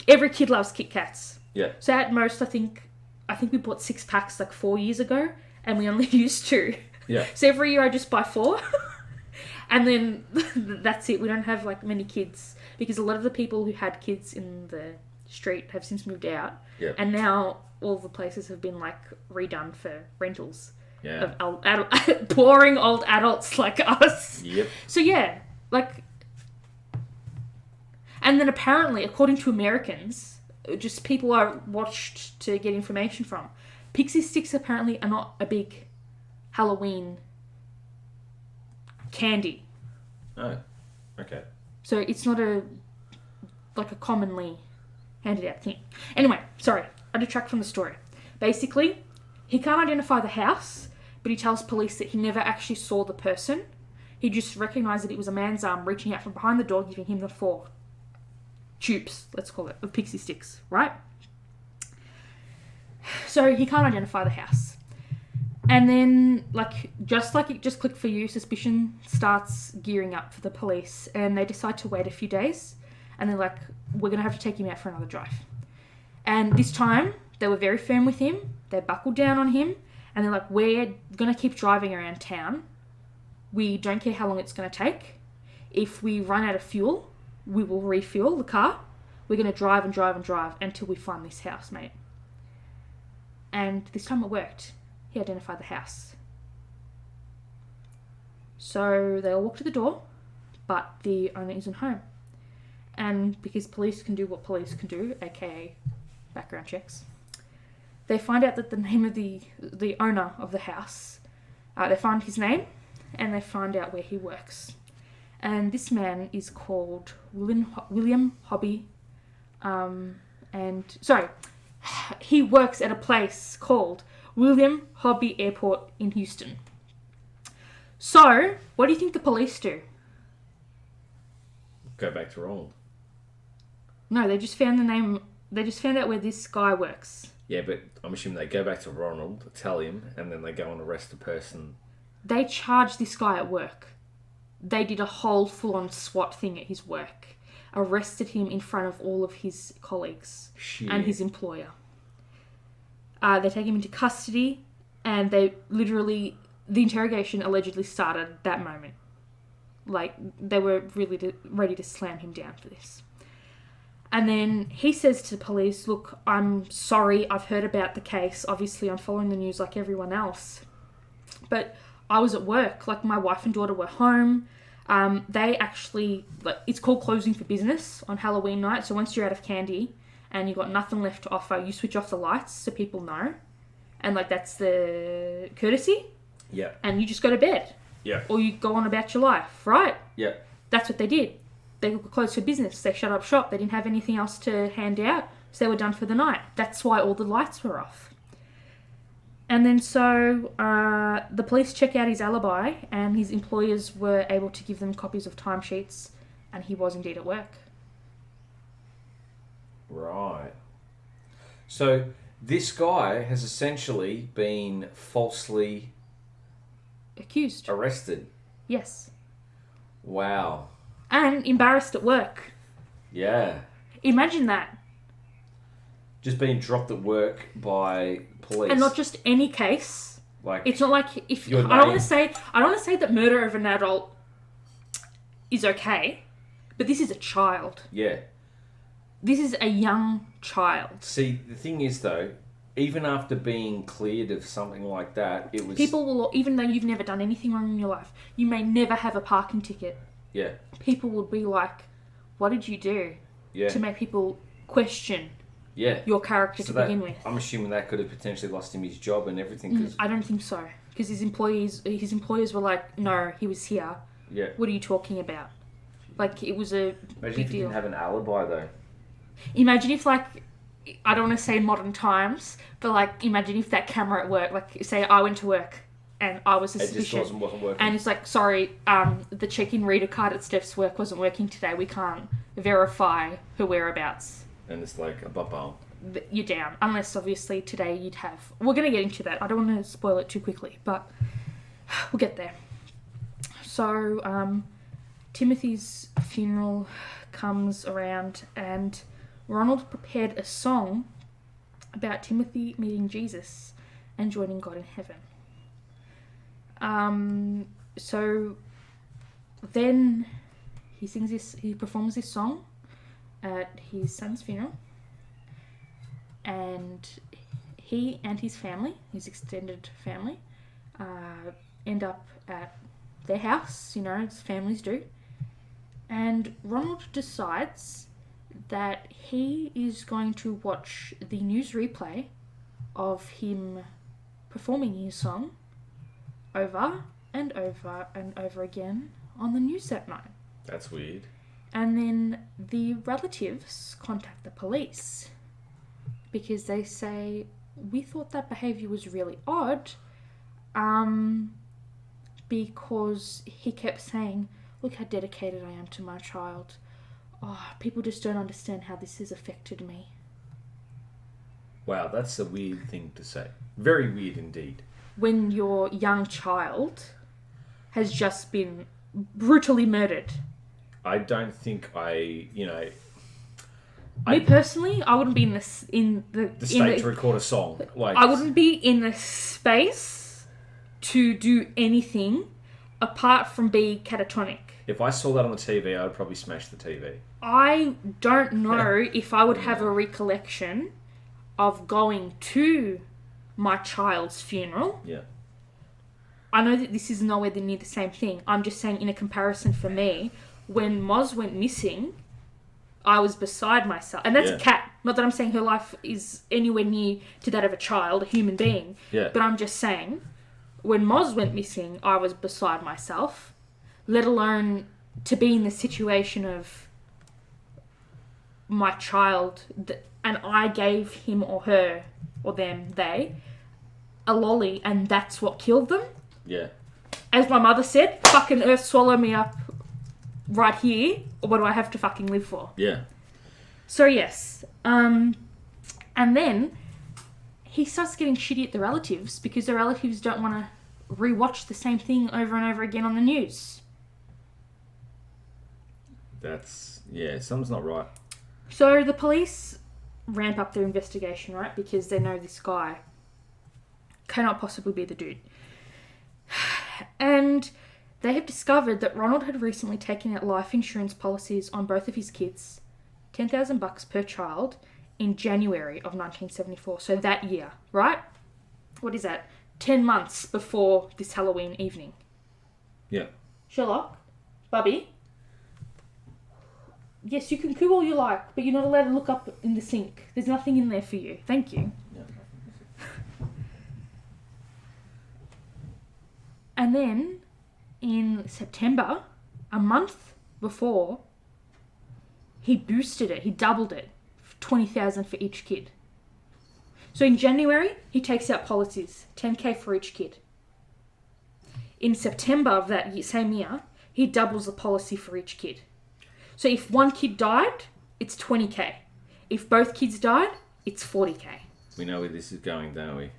[SPEAKER 2] every kid loves Kit Kats.
[SPEAKER 1] Yeah.
[SPEAKER 2] So at most, I think we bought 6 packs like 4 years ago, and we only used 2.
[SPEAKER 1] Yeah.
[SPEAKER 2] So every year I just buy 4, and then that's it. We don't have like many kids because a lot of the people who had kids in the street have since moved out.
[SPEAKER 1] Yeah.
[SPEAKER 2] And now all the places have been like redone for rentals.
[SPEAKER 1] Yeah.
[SPEAKER 2] Of boring old adults like us.
[SPEAKER 1] Yep.
[SPEAKER 2] So yeah, like, and then apparently, according to Americans, just people I watched to get information from, pixie sticks apparently are not a big Halloween candy.
[SPEAKER 1] Oh, okay.
[SPEAKER 2] So it's not a commonly handed out thing. Anyway, sorry, I detract from the story. Basically, he can't identify the house, but he tells police that he never actually saw the person. He just recognised that it was a man's arm reaching out from behind the door, giving him the 4 tubes, let's call it, of pixie sticks, right? So he can't identify the house. And then, just like it just clicked for you, suspicion starts gearing up for the police, and they decide to wait a few days, and they're like, we're going to have to take him out for another drive. And this time, they were very firm with him, they buckled down on him, and they're like, we're going to keep driving around town. We don't care how long it's going to take. If we run out of fuel, we will refuel the car. We're going to drive and drive and drive until we find this house, mate. And this time it worked. He identified the house. So they all walk to the door, but the owner isn't home. And because police can do what police can do, aka background checks, they find out that the name of the owner of the house, they find his name, and they find out where he works. And this man is called William Hobby, he works at a place called William Hobby Airport in Houston. So, what do you think the police do?
[SPEAKER 1] Go back to Ronald.
[SPEAKER 2] No, they just found the name. They just found out where this guy works.
[SPEAKER 1] Yeah, but I'm assuming they go back to Ronald, tell him, and then they go and arrest the person.
[SPEAKER 2] They charged this guy at work. They did a whole full-on SWAT thing at his work. Arrested him in front of all of his colleagues and his employer. They take him into custody, and the interrogation allegedly started that moment. Like, they were really ready to slam him down for this. And then he says to the police, look, I'm sorry, I've heard about the case. Obviously, I'm following the news like everyone else. But I was at work. Like, my wife and daughter were home. They actually, it's called closing for business on Halloween night. So once you're out of candy and you've got nothing left to offer, you switch off the lights so people know. And, that's the courtesy.
[SPEAKER 1] Yeah.
[SPEAKER 2] And you just go to bed.
[SPEAKER 1] Yeah.
[SPEAKER 2] Or you go on about your life, right?
[SPEAKER 1] Yeah.
[SPEAKER 2] That's what they did. They were closed for business. They shut up shop. They didn't have anything else to hand out. So they were done for the night. That's why all the lights were off. And then so the police check out his alibi, and his employers were able to give them copies of timesheets, and he was indeed at work.
[SPEAKER 1] Right. So this guy has essentially been falsely
[SPEAKER 2] Accused.
[SPEAKER 1] arrested.
[SPEAKER 2] Yes.
[SPEAKER 1] Wow.
[SPEAKER 2] And embarrassed at work.
[SPEAKER 1] Yeah.
[SPEAKER 2] Imagine that.
[SPEAKER 1] Just being dropped at work by police.
[SPEAKER 2] And not just any case.
[SPEAKER 1] Like,
[SPEAKER 2] it's not like if
[SPEAKER 1] your
[SPEAKER 2] I don't
[SPEAKER 1] name.
[SPEAKER 2] want to say that murder of an adult is okay, but this is a child.
[SPEAKER 1] Yeah.
[SPEAKER 2] This is a young child.
[SPEAKER 1] See, the thing is though, even after being cleared of something like that, it was...
[SPEAKER 2] People will, even though you've never done anything wrong in your life, you may never have a parking ticket.
[SPEAKER 1] Yeah.
[SPEAKER 2] People will be like, what did you do?
[SPEAKER 1] Yeah.
[SPEAKER 2] To make people question your character to begin with.
[SPEAKER 1] I'm assuming that could have potentially lost him his job and everything. Cause...
[SPEAKER 2] I don't think so. Because his employers were like, no, he was here.
[SPEAKER 1] Yeah.
[SPEAKER 2] What are you talking about? Like, it was a
[SPEAKER 1] Imagine
[SPEAKER 2] big
[SPEAKER 1] if he
[SPEAKER 2] deal.
[SPEAKER 1] didn't have an alibi, though.
[SPEAKER 2] Imagine if, like, I don't want to say modern times, but, like, imagine if that camera at work, like, say I went to work and I was suspicious.
[SPEAKER 1] It just wasn't working.
[SPEAKER 2] And it's like, sorry, the check-in reader card at Steph's work wasn't working today. We can't verify her whereabouts.
[SPEAKER 1] And it's like a bubble.
[SPEAKER 2] You're down. Unless, obviously, today you'd have... We're going to get into that. I don't want to spoil it too quickly, but we'll get there. So, Timothy's funeral comes around and Ronald prepared a song about Timothy meeting Jesus and joining God in heaven. So then he performs this song at his son's funeral, and he and his family, his extended family, end up at their house, as families do. And Ronald decides that he is going to watch the news replay of him performing his song over and over and over again on the news that night.
[SPEAKER 1] That's weird. And
[SPEAKER 2] then the relatives contact the police because they say, we thought that behaviour was really odd, because he kept saying, look how dedicated I am to my child. Oh, people just don't understand how this has affected me.
[SPEAKER 1] Wow, that's a weird thing to say. Very weird indeed.
[SPEAKER 2] When your young child has just been brutally murdered.
[SPEAKER 1] I don't think
[SPEAKER 2] Me personally, I wouldn't be in the
[SPEAKER 1] state to record a song. Like,
[SPEAKER 2] I wouldn't be in the space to do anything apart from be catatonic.
[SPEAKER 1] If I saw that on the TV, I would probably smash the TV.
[SPEAKER 2] I don't know if I would have a recollection of going to my child's funeral.
[SPEAKER 1] Yeah.
[SPEAKER 2] I know that this is nowhere near the same thing. I'm just saying, in a comparison for me, when Moz went missing, I was beside myself. And that's a cat. Not that I'm saying her life is anywhere near to that of a child, a human being.
[SPEAKER 1] Yeah.
[SPEAKER 2] But I'm just saying, when Moz went missing, I was beside myself. Let alone to be in the situation of my child, and I gave him or her, or them, they, a lolly, and that's what killed them.
[SPEAKER 1] Yeah.
[SPEAKER 2] As my mother said, fucking earth swallow me up right here, or what do I have to fucking live for?
[SPEAKER 1] Yeah.
[SPEAKER 2] So yes. And then he starts getting shitty at the relatives because the relatives don't want to rewatch the same thing over and over again on the news.
[SPEAKER 1] Something's not right.
[SPEAKER 2] So the police ramp up their investigation, right? Because they know this guy cannot possibly be the dude. And they have discovered that Ronald had recently taken out life insurance policies on both of his kids, $10,000 per child, in January of 1974. So that year, right? What is that? 10 months before this Halloween evening.
[SPEAKER 1] Yeah.
[SPEAKER 2] Sherlock? Bubby? Yes, you can coo all you like, but you're not allowed to look up in the sink. There's nothing in there for you. Thank you. And then, in September, a month before, he boosted it. He doubled it. $20,000 for each kid. So in January, he takes out policies. $10,000 for each kid. In September of that same year, he doubles the policy for each kid. So if one kid died, it's $20,000. If both kids died, it's $40,000.
[SPEAKER 1] We know where this is going, don't we?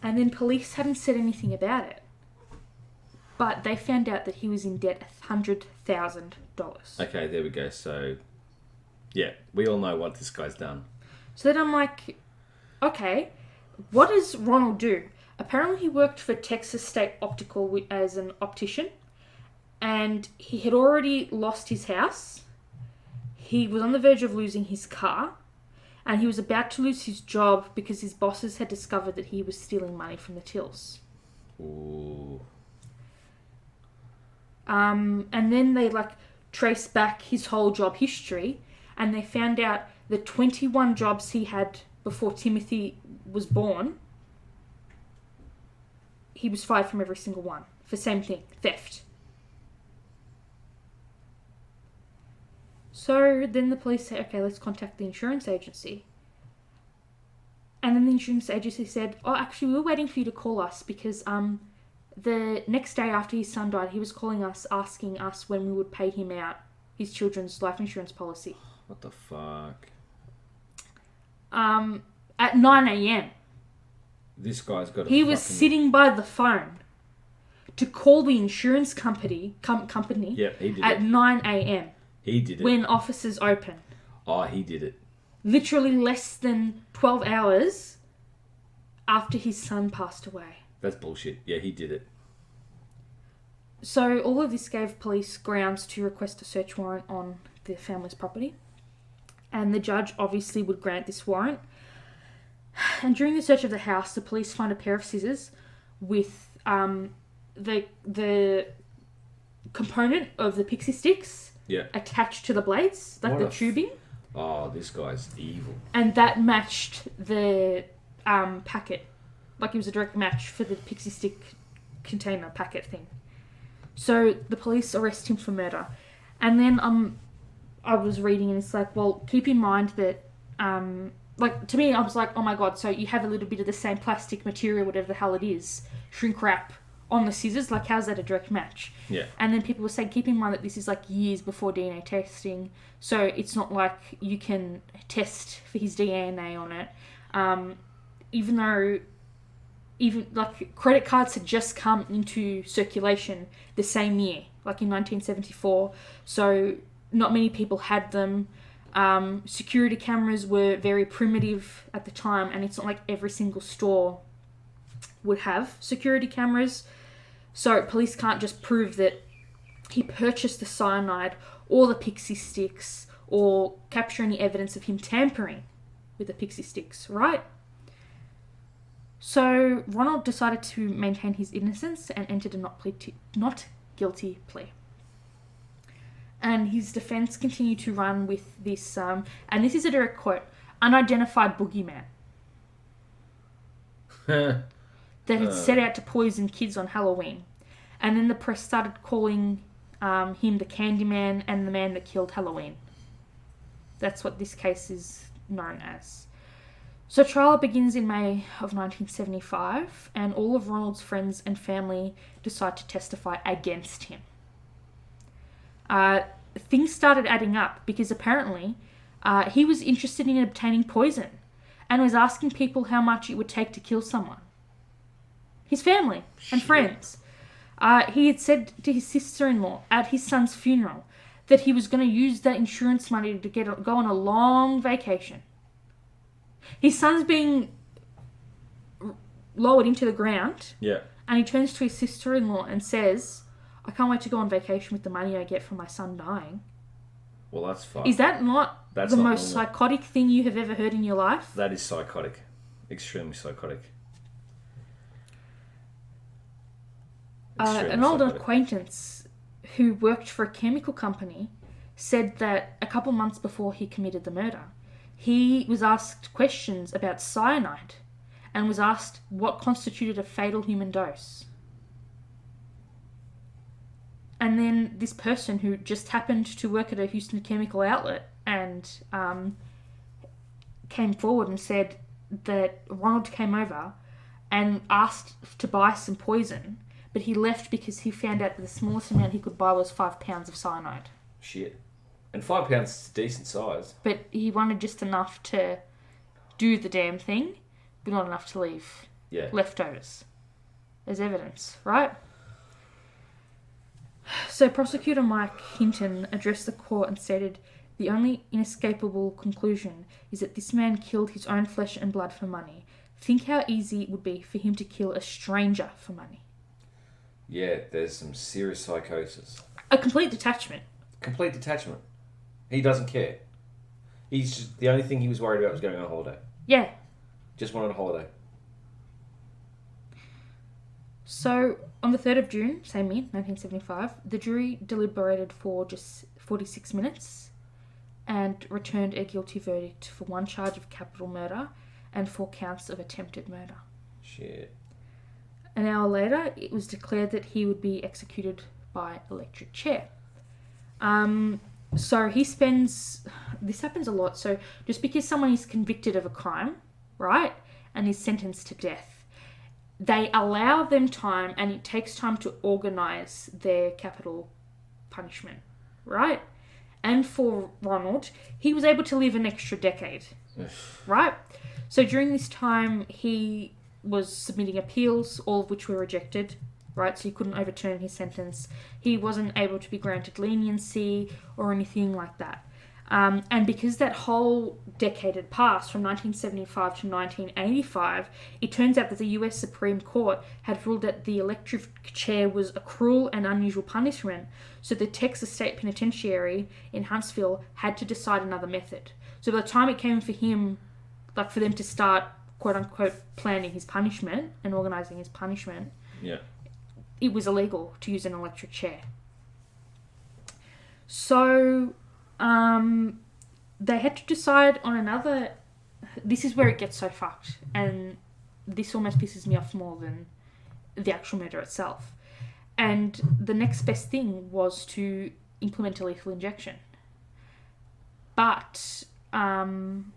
[SPEAKER 2] And then police hadn't said anything about it. But they found out that he was in debt $100,000.
[SPEAKER 1] Okay, there we go. So, yeah, we all know what this guy's done.
[SPEAKER 2] So then I'm like, okay, what does Ronald do? Apparently he worked for Texas State Optical as an optician. And he had already lost his house. He was on the verge of losing his car. and he was about to lose his job because his bosses had discovered that he was stealing money from the tills.
[SPEAKER 1] Ooh.
[SPEAKER 2] And then they traced back his whole job history, and they found out the 21 jobs he had before Timothy was born, he was fired from every single one for same thing, theft. So then the police say, okay, let's contact the insurance agency. And then the insurance agency said, oh, actually, we were waiting for you to call us because the next day after his son died, he was calling us, asking us when we would pay him out his children's life insurance policy.
[SPEAKER 1] What the fuck?
[SPEAKER 2] At 9 a.m.
[SPEAKER 1] This guy's got a
[SPEAKER 2] He was sitting by the phone to call the insurance company
[SPEAKER 1] Yep, he did
[SPEAKER 2] at
[SPEAKER 1] it.
[SPEAKER 2] 9 a.m.
[SPEAKER 1] He did it.
[SPEAKER 2] when offices open.
[SPEAKER 1] Oh, he did it.
[SPEAKER 2] Literally less than 12 hours after his son passed away.
[SPEAKER 1] That's bullshit. Yeah, he did it.
[SPEAKER 2] So all of this gave police grounds to request a search warrant on the family's property. And the judge obviously would grant this warrant. And during the search of the house, the police find a pair of scissors with the component of the pixie sticks attached to the blades, like the tubing.
[SPEAKER 1] Oh, this guy's evil.
[SPEAKER 2] And that matched the packet. Like it was a direct match for the pixie stick container packet thing. So the police arrest him for murder. And then I was reading and it's like, well, keep in mind that, to me, I was like, oh my God, so you have a little bit of the same plastic material, whatever the hell it is, shrink wrap on the scissors, like how's that a direct match?
[SPEAKER 1] Yeah.
[SPEAKER 2] And then people were saying, keep in mind that this is like years before DNA testing, so it's not like you can test for his DNA on it. Even though credit cards had just come into circulation the same year, like in 1974, so not many people had them. Security cameras were very primitive at the time, and it's not like every single store would have security cameras. So police can't just prove that he purchased the cyanide or the pixie sticks or capture any evidence of him tampering with the pixie sticks, right? So Ronald decided to maintain his innocence and entered a not guilty plea. And his defense continued to run with this, and this is a direct quote, unidentified boogeyman that had set out to poison kids on Halloween. And then the press started calling him the Candyman and the man that killed Halloween. That's what this case is known as. So trial begins in May of 1975, and all of Ronald's friends and family decide to testify against him. Things started adding up because apparently he was interested in obtaining poison and was asking people how much it would take to kill someone. His family and friends. He had said to his sister-in-law at his son's funeral that he was going to use that insurance money to go on a long vacation. His son's being lowered into the ground.
[SPEAKER 1] Yeah.
[SPEAKER 2] And he turns to his sister-in-law and says, I can't wait to go on vacation with the money I get from my son dying.
[SPEAKER 1] Well, that's fine.
[SPEAKER 2] Is that not the most psychotic thing you have ever heard in your life?
[SPEAKER 1] That is psychotic. Extremely psychotic.
[SPEAKER 2] An old acquaintance who worked for a chemical company said that a couple months before he committed the murder, he was asked questions about cyanide and was asked what constituted a fatal human dose. And then this person who just happened to work at a Houston chemical outlet and came forward and said that Ronald came over and asked to buy some poison, but he left because he found out that the smallest amount he could buy was 5 pounds of cyanide.
[SPEAKER 1] Shit. And 5 pounds is a decent size.
[SPEAKER 2] But he wanted just enough to do the damn thing, but not enough to leave leftovers as evidence, right? So Prosecutor Mike Hinton addressed the court and stated, the only inescapable conclusion is that this man killed his own flesh and blood for money. Think how easy it would be for him to kill a stranger for money.
[SPEAKER 1] Yeah, there's some serious psychosis.
[SPEAKER 2] A complete detachment.
[SPEAKER 1] Complete detachment. He doesn't care. The only thing he was worried about was going on holiday.
[SPEAKER 2] Yeah.
[SPEAKER 1] Just wanted a holiday.
[SPEAKER 2] So, on the 3rd of June, same year, 1975, the jury deliberated for just 46 minutes and returned a guilty verdict for 1 charge of capital murder and 4 counts of attempted murder.
[SPEAKER 1] Shit.
[SPEAKER 2] An hour later, it was declared that he would be executed by electric chair. So he spends... This happens a lot. So just because someone is convicted of a crime, right, and is sentenced to death, they allow them time, and it takes time to organise their capital punishment, right? And for Ronald, he was able to live an extra decade, right? So during this time, he was submitting appeals, all of which were rejected, right? So he couldn't overturn his sentence. He wasn't able to be granted leniency or anything like that. And because that whole decade had passed from 1975 to 1985, it turns out that the US Supreme Court had ruled that the electric chair was a cruel and unusual punishment. So the Texas State Penitentiary in Huntsville had to decide another method. So by the time it came for him, like for them to start, quote unquote, planning his punishment and organising his punishment,
[SPEAKER 1] yeah,
[SPEAKER 2] it was illegal to use an electric chair. So they had to decide on another... This is where it gets so fucked, and this almost pisses me off more than the actual murder itself. And the next best thing was to implement a lethal injection. But, I don't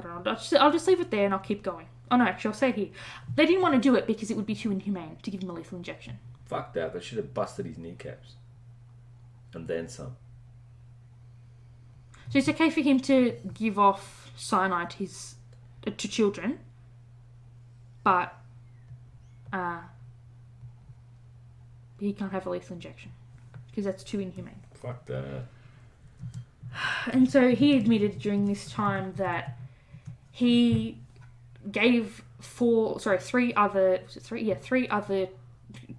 [SPEAKER 2] know, I'll just leave it there and I'll keep going. Oh no, actually I'll say it here. They didn't want to do it because it would be too inhumane to give him a lethal injection.
[SPEAKER 1] Fuck that, they should have busted his kneecaps. And then some.
[SPEAKER 2] So it's okay for him to give off cyanide to children, but he can't have a lethal injection because that's too inhumane.
[SPEAKER 1] Fuck that.
[SPEAKER 2] And so he admitted during this time that he gave three other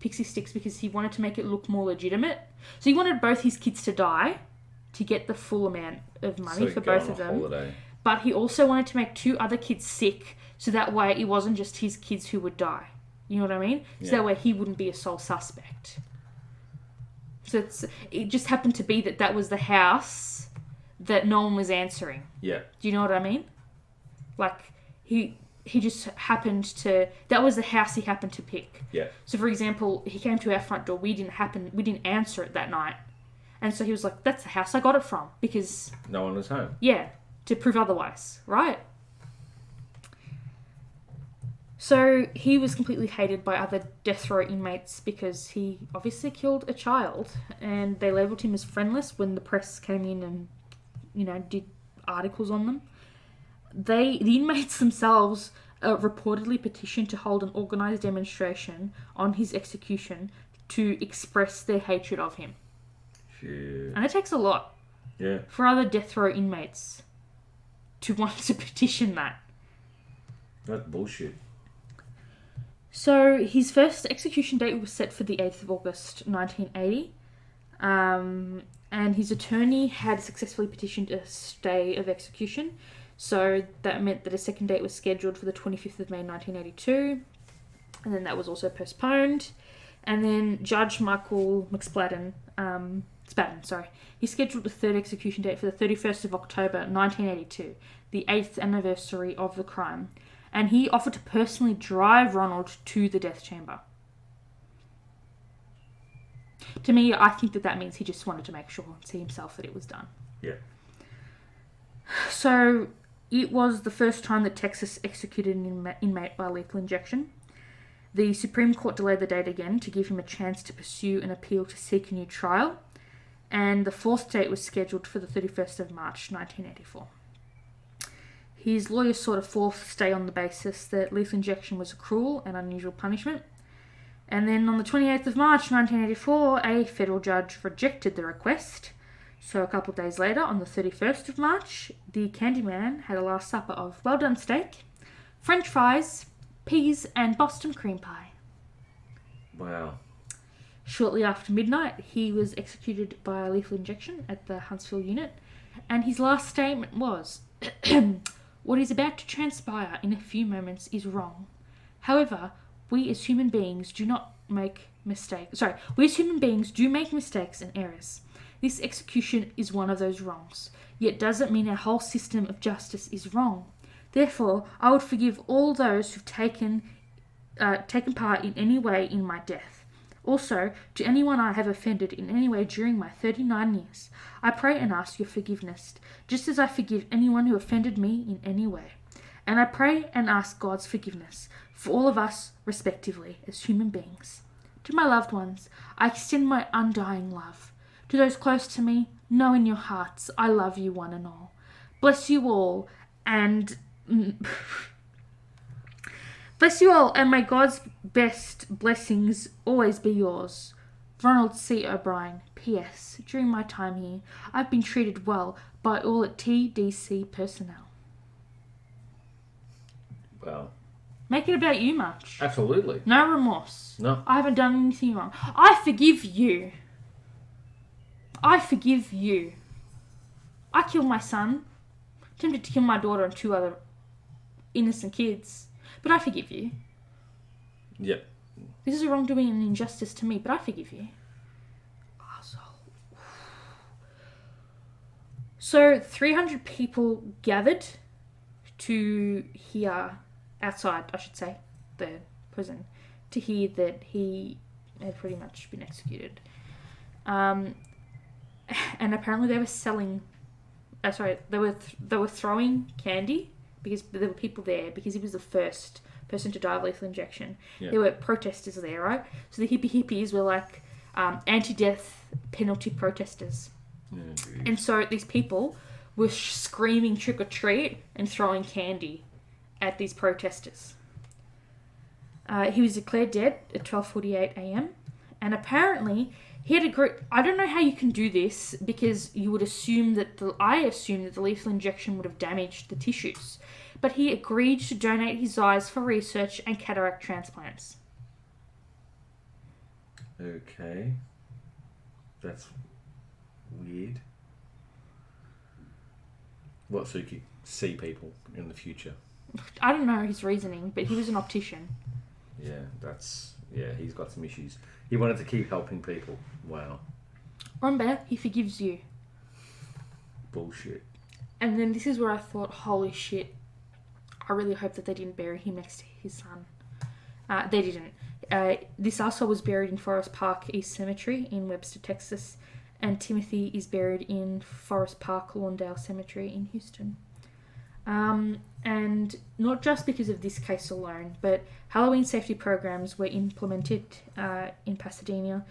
[SPEAKER 2] pixie sticks because he wanted to make it look more legitimate. So he wanted both his kids to die to get the full amount of money for both of them. Holiday. But he also wanted to make 2 other kids sick so that way it wasn't just his kids who would die. You know what I mean? So that way he wouldn't be a sole suspect. So it just happened to be that was the house that no one was answering.
[SPEAKER 1] Yeah.
[SPEAKER 2] Do you know what I mean? Like, he just happened to... That was the house he happened to pick.
[SPEAKER 1] Yeah.
[SPEAKER 2] So, for example, he came to our front door. We didn't answer it that night. And so he was like, that's the house I got it from. Because...
[SPEAKER 1] No one was home.
[SPEAKER 2] Yeah. To prove otherwise. Right? So, he was completely hated by other death row inmates because he obviously killed a child. And they labelled him as friendless when the press came in and, did articles on them. The inmates themselves reportedly petitioned to hold an organised demonstration on his execution to express their hatred of him.
[SPEAKER 1] Shit.
[SPEAKER 2] And it takes a lot for other death row inmates to want to petition that.
[SPEAKER 1] That's bullshit.
[SPEAKER 2] So his first execution date was set for the 8th of August 1980. And his attorney had successfully petitioned a stay of execution. So that meant that a second date was scheduled for the 25th of May 1982. And then that was also postponed. And then Judge Michael Spaden, he scheduled a third execution date for the 31st of October 1982, the 8th anniversary of the crime. And he offered to personally drive Ronald to the death chamber. To me, I think that means he just wanted to make sure and see himself that it was done.
[SPEAKER 1] Yeah.
[SPEAKER 2] So, it was the first time that Texas executed an inmate by lethal injection. The Supreme Court delayed the date again to give him a chance to pursue an appeal to seek a new trial. And the 4th date was scheduled for the 31st of March 1984. His lawyer sought a 4th stay on the basis that lethal injection was a cruel and unusual punishment. And then on the 28th of March 1984, a federal judge rejected the request. So a couple of days later, on the 31st of March, the Candyman had a last supper of well-done steak, French fries, peas and Boston cream pie.
[SPEAKER 1] Wow.
[SPEAKER 2] Shortly after midnight, he was executed by lethal injection at the Huntsville unit. and his last statement was, "What is about to transpire in a few moments is wrong. However, we as human beings do make mistakes and errors. This execution is one of those wrongs, yet doesn't mean our whole system of justice is wrong. Therefore, I would forgive all those who've taken part in any way in my death. Also, to anyone I have offended in any way during my 39 years, I pray and ask your forgiveness, just as I forgive anyone who offended me in any way. And I pray and ask God's forgiveness for all of us, respectively, as human beings. To my loved ones, I extend my undying love. To those close to me, know in your hearts I love you one and all. Bless you all, and may God's best blessings always be yours. Ronald C. O'Brien. P.S. During my time here, I've been treated well by all at TDC personnel."
[SPEAKER 1] Wow.
[SPEAKER 2] Make it about you much.
[SPEAKER 1] Absolutely.
[SPEAKER 2] No remorse.
[SPEAKER 1] No.
[SPEAKER 2] I haven't done anything wrong. I forgive you. I forgive you. I killed my son. Attempted to kill my daughter and 2 other innocent kids. But I forgive you.
[SPEAKER 1] Yep.
[SPEAKER 2] This is a wrongdoing and injustice to me, but I forgive you. Arsehole. So 300 people gathered to hear, outside, I should say, the prison, to hear that he had pretty much been executed. And apparently they were selling, they were throwing candy, because there were people there, because he was the first person to die of lethal injection. Yeah. There were protesters there, right? So the hippies were like anti-death penalty protesters. And so these people were screaming trick or treat and throwing candy at these protesters. He was declared dead at 12:48 a.m. And apparently he had agreed. I don't know how you can do this, because you would assume that I assume that the lethal injection would have damaged the tissues. But he agreed to donate his eyes for research and cataract transplants.
[SPEAKER 1] Okay. That's weird. What, so you could see people in the future?
[SPEAKER 2] I don't know his reasoning, but he was an optician.
[SPEAKER 1] Yeah, he's got some issues. He wanted to keep helping people. Wow.
[SPEAKER 2] Remember, he forgives you.
[SPEAKER 1] Bullshit.
[SPEAKER 2] And then this is where I thought, holy shit, I really hope that they didn't bury him next to his son. They didn't. This arsehole was buried in Forest Park East Cemetery in Webster, Texas, and Timothy is buried in Forest Park Lawndale Cemetery in Houston. And not just because of this case alone, but Halloween safety programs were implemented in Pasadena,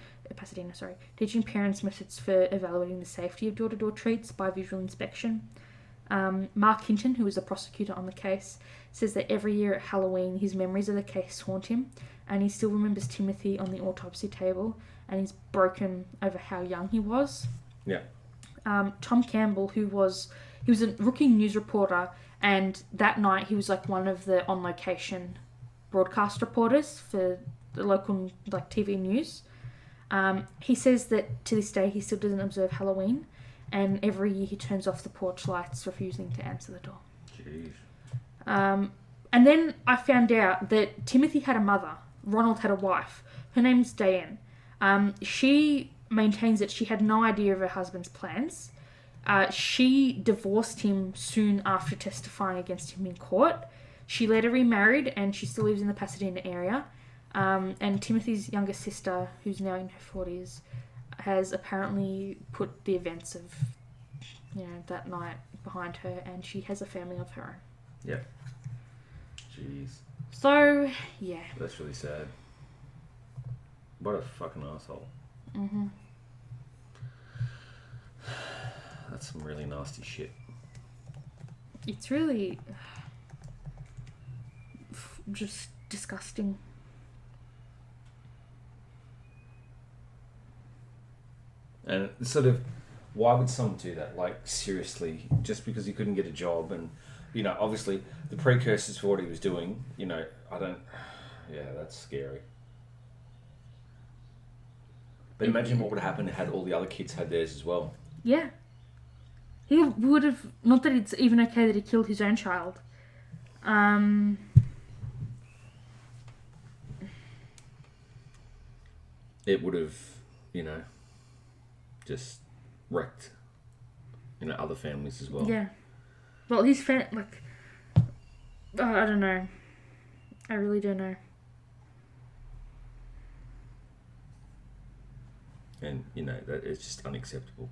[SPEAKER 2] teaching parents methods for evaluating the safety of door-to-door treats by visual inspection. Mark Hinton, who was a prosecutor on the case, says that every year at Halloween his memories of the case haunt him, and he still remembers Timothy on the autopsy table, and he's broken over how young he was.
[SPEAKER 1] Yeah.
[SPEAKER 2] Tom Campbell, he was a rookie news reporter, and that night he was like one of the on-location broadcast reporters for the local TV news. He says that to this day he still doesn't observe Halloween, and every year he turns off the porch lights, refusing to answer the door.
[SPEAKER 1] Jeez.
[SPEAKER 2] And then I found out that Timothy had a mother. Ronald had a wife. Her name's Diane. She maintains that she had no idea of her husband's plans. She divorced him soon after testifying against him in court. She later remarried, and she still lives in the Pasadena area. And Timothy's younger sister, who's now in her 40s, has apparently put the events of, that night behind her, and she has a family of her own.
[SPEAKER 1] Yeah. Jeez.
[SPEAKER 2] So, yeah.
[SPEAKER 1] That's really sad. What a fucking asshole.
[SPEAKER 2] Mm-hmm.
[SPEAKER 1] That's some really nasty shit.
[SPEAKER 2] It's really just disgusting.
[SPEAKER 1] And sort of, why would someone do that? Like, seriously, just because he couldn't get a job, and, obviously the precursors for what he was doing, that's scary. But imagine what would happen had all the other kids had theirs as well.
[SPEAKER 2] Yeah. He would have... Not that it's even okay that he killed his own child.
[SPEAKER 1] It would have, just wrecked, other families as well.
[SPEAKER 2] Yeah. Well, his like... I don't know. I really don't know.
[SPEAKER 1] And, that it's just unacceptable.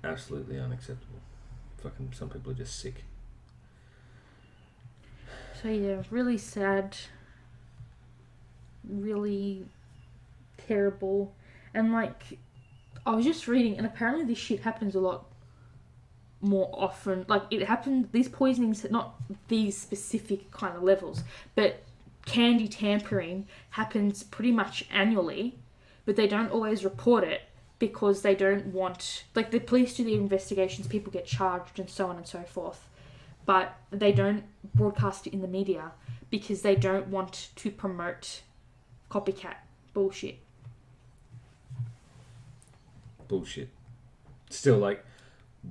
[SPEAKER 1] Absolutely unacceptable. Fucking some people are just sick.
[SPEAKER 2] So, yeah, really sad. Really terrible. And, like, I was just reading, and apparently this shit happens a lot more often. Like, it happened, these poisonings, not these specific kind of levels, but candy tampering happens pretty much annually, but they don't always report it because they don't want, like, the police do the investigations, people get charged and so on and so forth, but they don't broadcast it in the media because they don't want to promote copycat bullshit.
[SPEAKER 1] Bullshit. Still, like,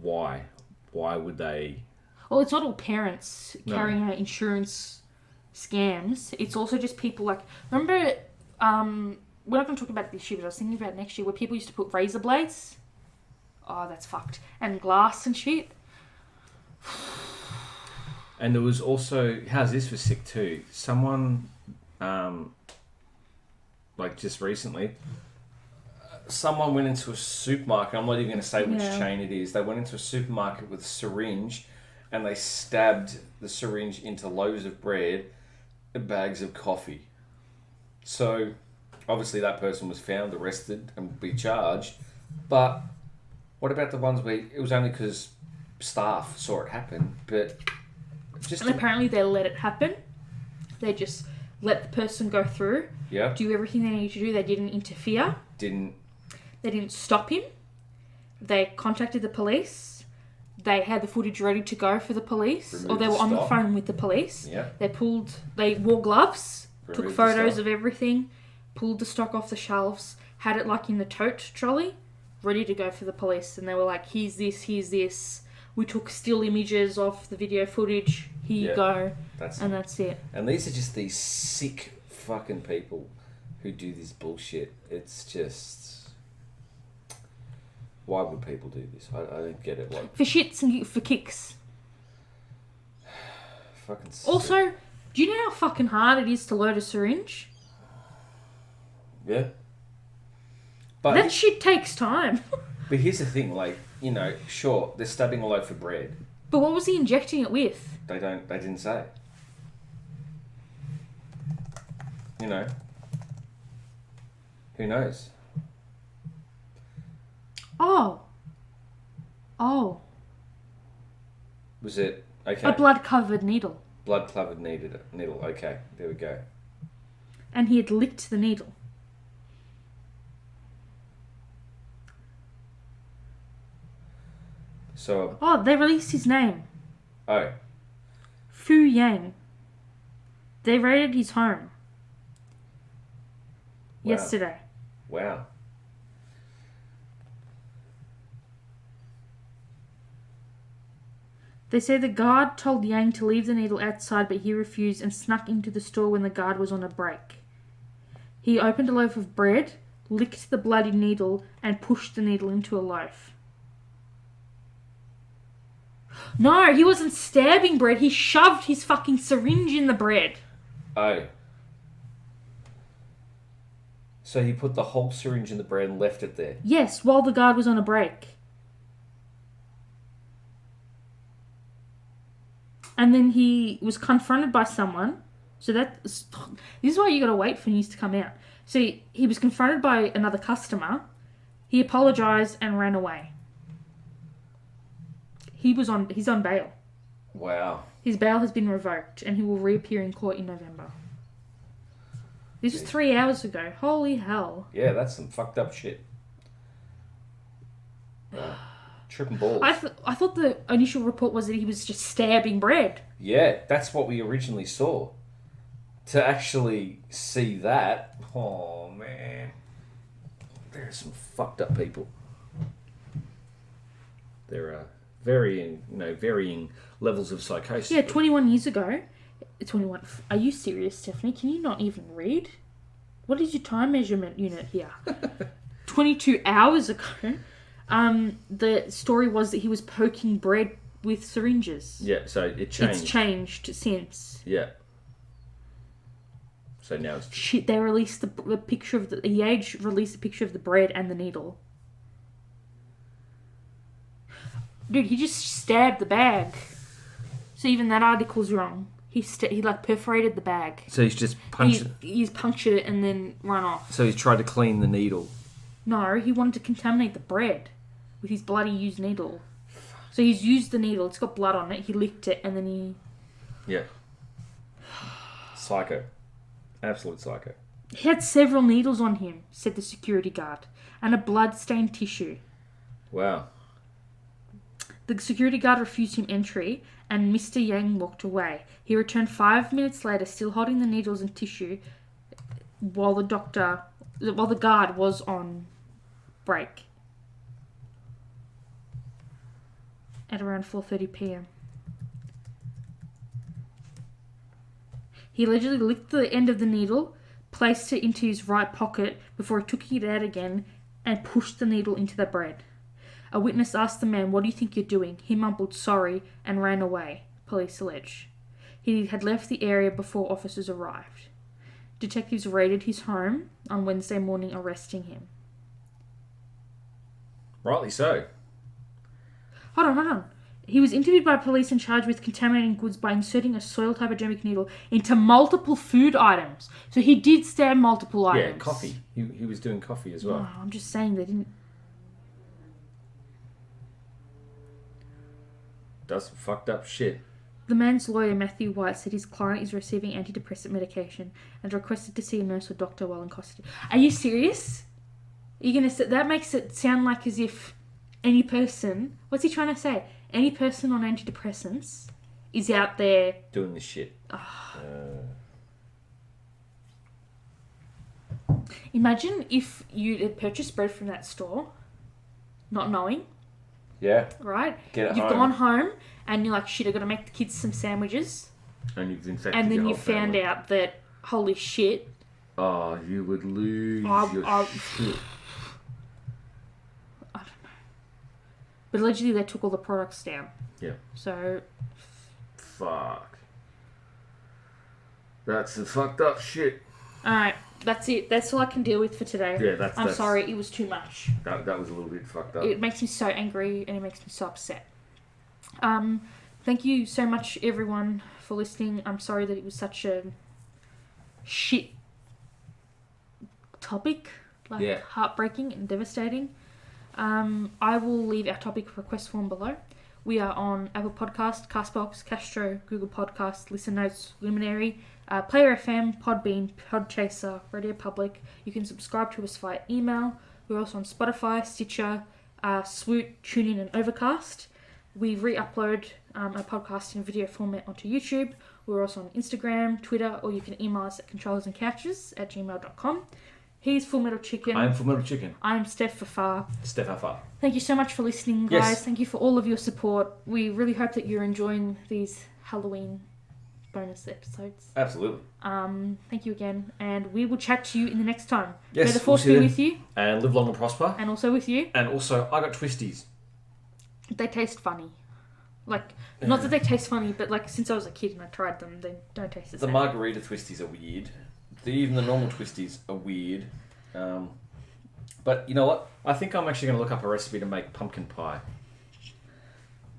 [SPEAKER 1] why? Why would they?
[SPEAKER 2] Well, it's not all parents carrying out insurance scams. It's also just people like... Remember, we're not going to talk about this year, but I was thinking about next year, where people used to put razor blades. Oh, that's fucked. And glass and shit.
[SPEAKER 1] And there was also... How's this for sick too? Someone, like just recently... Someone went into a supermarket. I'm not even going to say which chain it is. They went into a supermarket with a syringe and they stabbed the syringe into loaves of bread and bags of coffee. So, obviously that person was found, arrested, and will be charged. But what about the ones where it was only because staff saw it happen? But just...
[SPEAKER 2] And apparently they let it happen. They just let the person go through.
[SPEAKER 1] Yeah.
[SPEAKER 2] Do everything they needed to do. They didn't interfere. They didn't stop him. They contacted the police. They had the footage ready to go for the police. Or they were on the phone with the police.
[SPEAKER 1] Yeah.
[SPEAKER 2] They wore gloves, took photos of everything, pulled the stock off the shelves, had it like in the tote trolley, ready to go for the police. And they were like, here's this. We took still images of the video footage. Here you go. That's it.
[SPEAKER 1] And these are just these sick fucking people who do this bullshit. It's just... Why would people do this? I don't get it. Like,
[SPEAKER 2] for shits and for kicks.
[SPEAKER 1] Fucking sick.
[SPEAKER 2] Also, do you know how fucking hard it is to load a syringe?
[SPEAKER 1] Yeah. But
[SPEAKER 2] that shit takes time.
[SPEAKER 1] But here's the thing, like, sure, they're stabbing all over bread.
[SPEAKER 2] But what was he injecting it with?
[SPEAKER 1] They didn't say. Who knows?
[SPEAKER 2] Oh.
[SPEAKER 1] Was it... Okay.
[SPEAKER 2] A blood-covered needle.
[SPEAKER 1] Blood-covered needle. Okay, there we go.
[SPEAKER 2] And he had licked the needle.
[SPEAKER 1] So...
[SPEAKER 2] they released his name.
[SPEAKER 1] Oh.
[SPEAKER 2] Fu Yang. They raided his home.
[SPEAKER 1] Wow.
[SPEAKER 2] Yesterday.
[SPEAKER 1] Wow.
[SPEAKER 2] They say the guard told Yang to leave the needle outside, but he refused and snuck into the store when the guard was on a break. He opened a loaf of bread, licked the bloody needle, and pushed the needle into a loaf. No, he wasn't stabbing bread. He shoved his fucking syringe in the bread.
[SPEAKER 1] Oh. So he put the whole syringe in the bread and left it there?
[SPEAKER 2] Yes, while the guard was on a break. And then he was confronted by someone. So this is why you got to wait for news to come out. So he was confronted by another customer. He apologised and ran away. He's on bail.
[SPEAKER 1] Wow.
[SPEAKER 2] His bail has been revoked and he will reappear in court in November. This was 3 hours ago. Holy hell.
[SPEAKER 1] Yeah, that's some fucked up shit. Tripping balls.
[SPEAKER 2] I thought the initial report was that he was just stabbing bread.
[SPEAKER 1] Yeah, that's what we originally saw. To actually see that, oh man, there are some fucked up people. There are varying levels of psychosis.
[SPEAKER 2] Yeah, 21 years ago. 21. Are you serious, Stephanie? Can you not even read? What is your time measurement unit here? 22 hours ago. The story was that he was poking bread with syringes.
[SPEAKER 1] Yeah, so it changed.
[SPEAKER 2] It's changed since.
[SPEAKER 1] Yeah. So now it's...
[SPEAKER 2] Shit, they released the picture of the... The Age released a picture of the bread and the needle. Dude, he just stabbed the bag. So even that article's wrong. He perforated the bag.
[SPEAKER 1] So he's just punched...
[SPEAKER 2] He's punctured it and then run off.
[SPEAKER 1] So he's tried to clean the needle.
[SPEAKER 2] No, he wanted to contaminate the bread with his bloody used needle. So he's used the needle. It's got blood on it. He licked it and then he...
[SPEAKER 1] Yeah. Psycho. Absolute psycho.
[SPEAKER 2] He had several needles on him, said the security guard, and a blood-stained tissue.
[SPEAKER 1] Wow.
[SPEAKER 2] The security guard refused him entry and Mr. Yang walked away. He returned 5 minutes later, still holding the needles and tissue, while the guard was on break. At around 4:30 p.m. He allegedly licked the end of the needle, placed it into his right pocket before he took it out again and pushed the needle into the bread. A witness asked the man, "What do you think you're doing?" He mumbled sorry and ran away, police allege. He had left the area before officers arrived. Detectives raided his home on Wednesday morning, arresting him.
[SPEAKER 1] Rightly so.
[SPEAKER 2] Hold on. He was interviewed by police and charged with contaminating goods by inserting a soiled hypodermic needle into multiple food items. So he did stab multiple items.
[SPEAKER 1] Yeah, coffee. He was doing coffee as well.
[SPEAKER 2] Oh, I'm just saying they didn't...
[SPEAKER 1] Does some fucked up shit.
[SPEAKER 2] The man's lawyer, Matthew White, said his client is receiving antidepressant medication and requested to see a nurse or doctor while in custody. Are you serious? Are you gonna say... That makes it sound like as if any person... What's he trying to say? Any person on antidepressants is out there...
[SPEAKER 1] Doing this shit.
[SPEAKER 2] Imagine if you had purchased bread from that store, not knowing.
[SPEAKER 1] Yeah.
[SPEAKER 2] Right?
[SPEAKER 1] Get it
[SPEAKER 2] You've
[SPEAKER 1] home.
[SPEAKER 2] gone home and you're like, shit, I've got to make the kids some sandwiches.
[SPEAKER 1] And you've infected
[SPEAKER 2] And then
[SPEAKER 1] your
[SPEAKER 2] you
[SPEAKER 1] whole
[SPEAKER 2] found
[SPEAKER 1] family.
[SPEAKER 2] out that, holy shit.
[SPEAKER 1] Oh, you would lose your shit.
[SPEAKER 2] I don't know. But allegedly they took all the products down.
[SPEAKER 1] Yeah.
[SPEAKER 2] So...
[SPEAKER 1] Fuck. That's the fucked up shit.
[SPEAKER 2] Alright, that's it. That's all I can deal with for today.
[SPEAKER 1] Yeah, that's...
[SPEAKER 2] I'm sorry, it was too much.
[SPEAKER 1] That was a little bit fucked up.
[SPEAKER 2] It makes me so angry and it makes me so upset. Thank you so much, everyone, for listening. I'm sorry that it was such a shit topic. Heartbreaking and devastating. I will leave our topic request form below. We are on Apple Podcast, Castbox, Castro, Google Podcasts, Listen Notes, Luminary, Player FM, Podbean, Podchaser, Radio Public. You can subscribe to us via email. We're also on Spotify, Stitcher, Swoot, TuneIn, and Overcast. We re-upload our podcast in video format onto YouTube. We're also on Instagram, Twitter, or you can email us at controllersandcouches@gmail.com. He's FullMetalChicken.
[SPEAKER 1] I am FullMetalChicken.
[SPEAKER 2] I am Stephfafahh.
[SPEAKER 1] Stephfafahh.
[SPEAKER 2] Thank you so much for listening, guys.
[SPEAKER 1] Yes.
[SPEAKER 2] Thank you for all of your support. We really hope that you're enjoying these Halloween bonus episodes.
[SPEAKER 1] Absolutely.
[SPEAKER 2] Thank you again, and we will chat to you in the next time.
[SPEAKER 1] Yes,
[SPEAKER 2] May the force be with you.
[SPEAKER 1] And live long and prosper.
[SPEAKER 2] And also with you.
[SPEAKER 1] And also, I got twisties.
[SPEAKER 2] They taste funny. Like, not that they taste funny, but like since I was a kid and I tried them, they don't taste the
[SPEAKER 1] The
[SPEAKER 2] same.
[SPEAKER 1] margarita twisties are weird. Even the normal twisties are weird. But you know what? I think I'm actually going to look up a recipe to make pumpkin pie.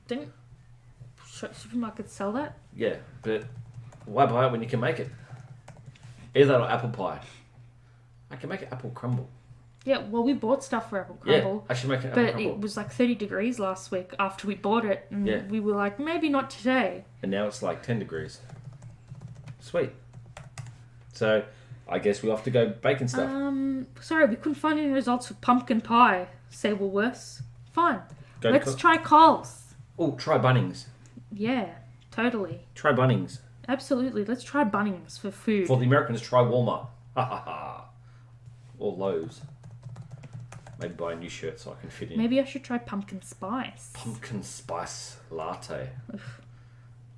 [SPEAKER 2] Don't supermarkets sell that?
[SPEAKER 1] Yeah, but why buy it when you can make it? Either that or apple pie. I can make an apple crumble.
[SPEAKER 2] Yeah, well, we bought stuff for apple crumble.
[SPEAKER 1] Yeah, I should make an apple
[SPEAKER 2] But
[SPEAKER 1] crumble.
[SPEAKER 2] it was like 30 degrees last week after we bought it, and
[SPEAKER 1] Yeah.
[SPEAKER 2] we were like, maybe not today.
[SPEAKER 1] And now it's like 10 degrees. Sweet. So, I guess we'll have to go baking stuff.
[SPEAKER 2] Sorry, we couldn't find any results for pumpkin pie. Say Woolworths. Fine.
[SPEAKER 1] Go
[SPEAKER 2] Let's try Coles.
[SPEAKER 1] Oh, try Bunnings.
[SPEAKER 2] Yeah, totally.
[SPEAKER 1] Try Bunnings.
[SPEAKER 2] Absolutely. Let's try Bunnings for food.
[SPEAKER 1] For the Americans, try Walmart. Ha ha ha. Or Lowe's. Maybe buy a new shirt so I can fit in.
[SPEAKER 2] Maybe I should try pumpkin spice.
[SPEAKER 1] Pumpkin spice latte.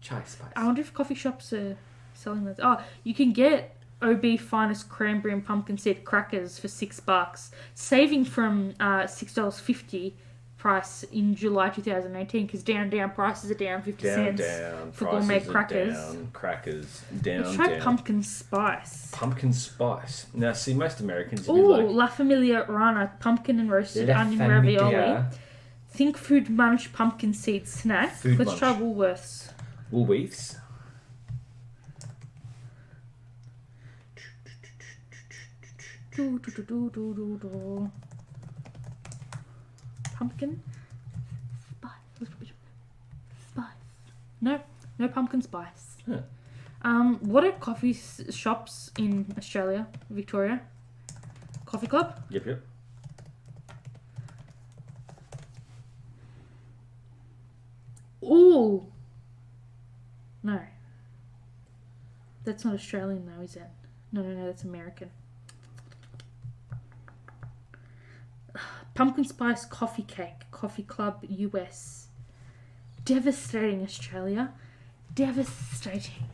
[SPEAKER 1] Chai spice.
[SPEAKER 2] I wonder if coffee shops are selling that. Oh, you can get OB Finest Cranberry and Pumpkin Seed crackers for $6, saving from $6.50 price in July 2018 because down prices are down 50 cents for gourmet crackers.
[SPEAKER 1] Down.
[SPEAKER 2] Let's try pumpkin spice.
[SPEAKER 1] Pumpkin spice. Now, see, most Americans
[SPEAKER 2] Oh, La Familia Rana pumpkin and roasted onion ravioli. Think Food Munch pumpkin seed snack. Let's try Woolworths.
[SPEAKER 1] Woolworths.
[SPEAKER 2] Pumpkin spice. No pumpkin spice.
[SPEAKER 1] Huh.
[SPEAKER 2] What are coffee shops in Australia, Victoria? Coffee Club?
[SPEAKER 1] Yep.
[SPEAKER 2] Ooh. No. That's not Australian though, is it? No, that's American. Pumpkin spice coffee cake, Coffee Club US. Devastating, Australia. Devastating.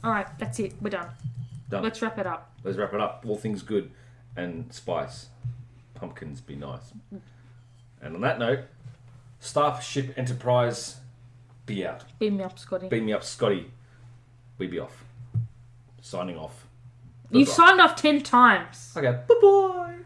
[SPEAKER 2] Alright, that's it. We're done. Let's wrap it up.
[SPEAKER 1] All things good and spice. Pumpkins be nice. And on that note, Starship Enterprise be out.
[SPEAKER 2] Beam me up, Scotty.
[SPEAKER 1] We be off. Signing off.
[SPEAKER 2] You've signed off 10 times.
[SPEAKER 1] Okay, bye-bye.